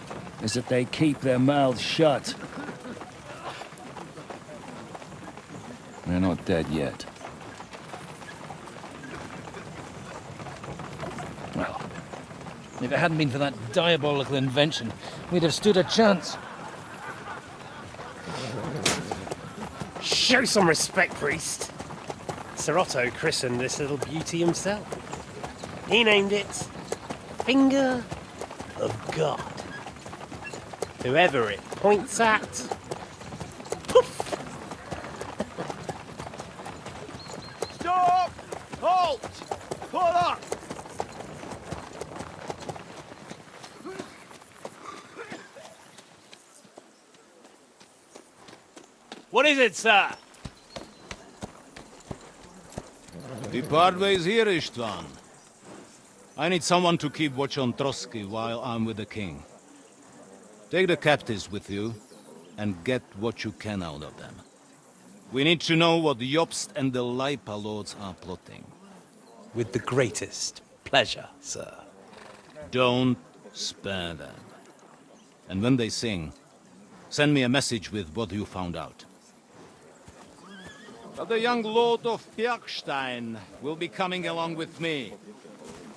is that they keep their mouths shut. They're not dead yet. Well, if it hadn't been for that diabolical invention, we'd have stood a chance. Show some respect, priest. Sir Otto christened this little beauty himself. He named it Finger of God. Whoever it points at, poof! Stop! Halt! Pull up! What is it, sir? Depart ways here, Istvan. I need someone to keep watch on Trotsky while I'm with the king. Take the captives with you, and get what you can out of them. We need to know what the Jobst and the Leipa lords are plotting. With the greatest pleasure, sir. Don't spare them. And when they sing, send me a message with what you found out. But the young lord of Bjergstein will be coming along with me.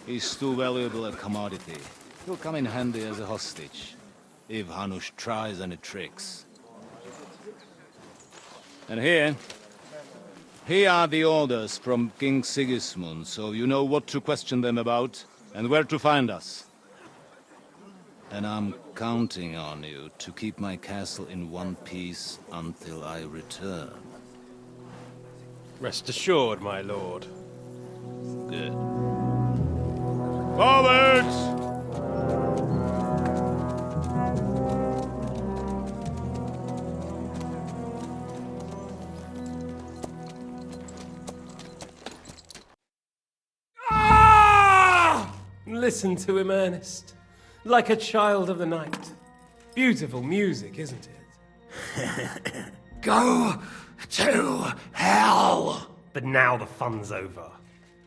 He's too valuable a commodity. He'll come in handy as a hostage, if Hanush tries any tricks. And here are the orders from King Sigismund, so you know what to question them about, and where to find us. And I'm counting on you to keep my castle in one piece until I return. Rest assured, my lord. Good. Forwards! Listen to him, Ernest. Like a child of the night. Beautiful music, isn't it? Go to hell! But now the fun's over.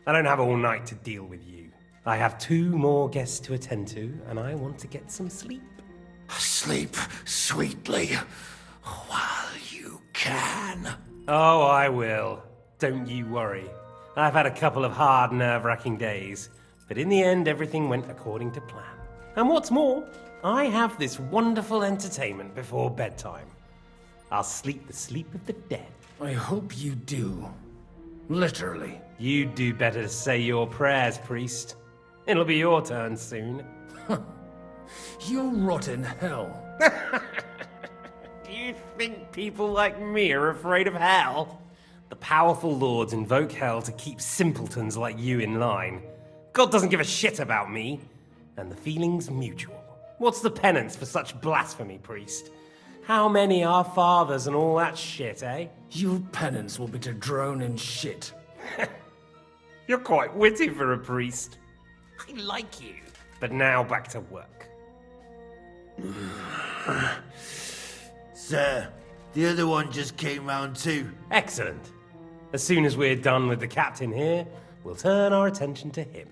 I don't have all night to deal with you. I have 2 more guests to attend to, and I want to get some sleep. Sleep sweetly while you can. Oh, I will. Don't you worry. I've had a couple of hard, nerve-wracking days. But in the end, everything went according to plan. And what's more, I have this wonderful entertainment before bedtime. I'll sleep the sleep of the dead. I hope you do. Literally. You'd do better to say your prayers, priest. It'll be your turn soon. You rot in hell. Do you think people like me are afraid of hell? The powerful lords invoke hell to keep simpletons like you in line. God doesn't give a shit about me. And the feeling's mutual. What's the penance for such blasphemy, priest? How many are fathers and all that shit, eh? Your penance will be to drown in shit. You're quite witty for a priest. I like you. But now back to work. Sir, the other one just came round too. Excellent. As soon as we're done with the captain here, we'll turn our attention to him.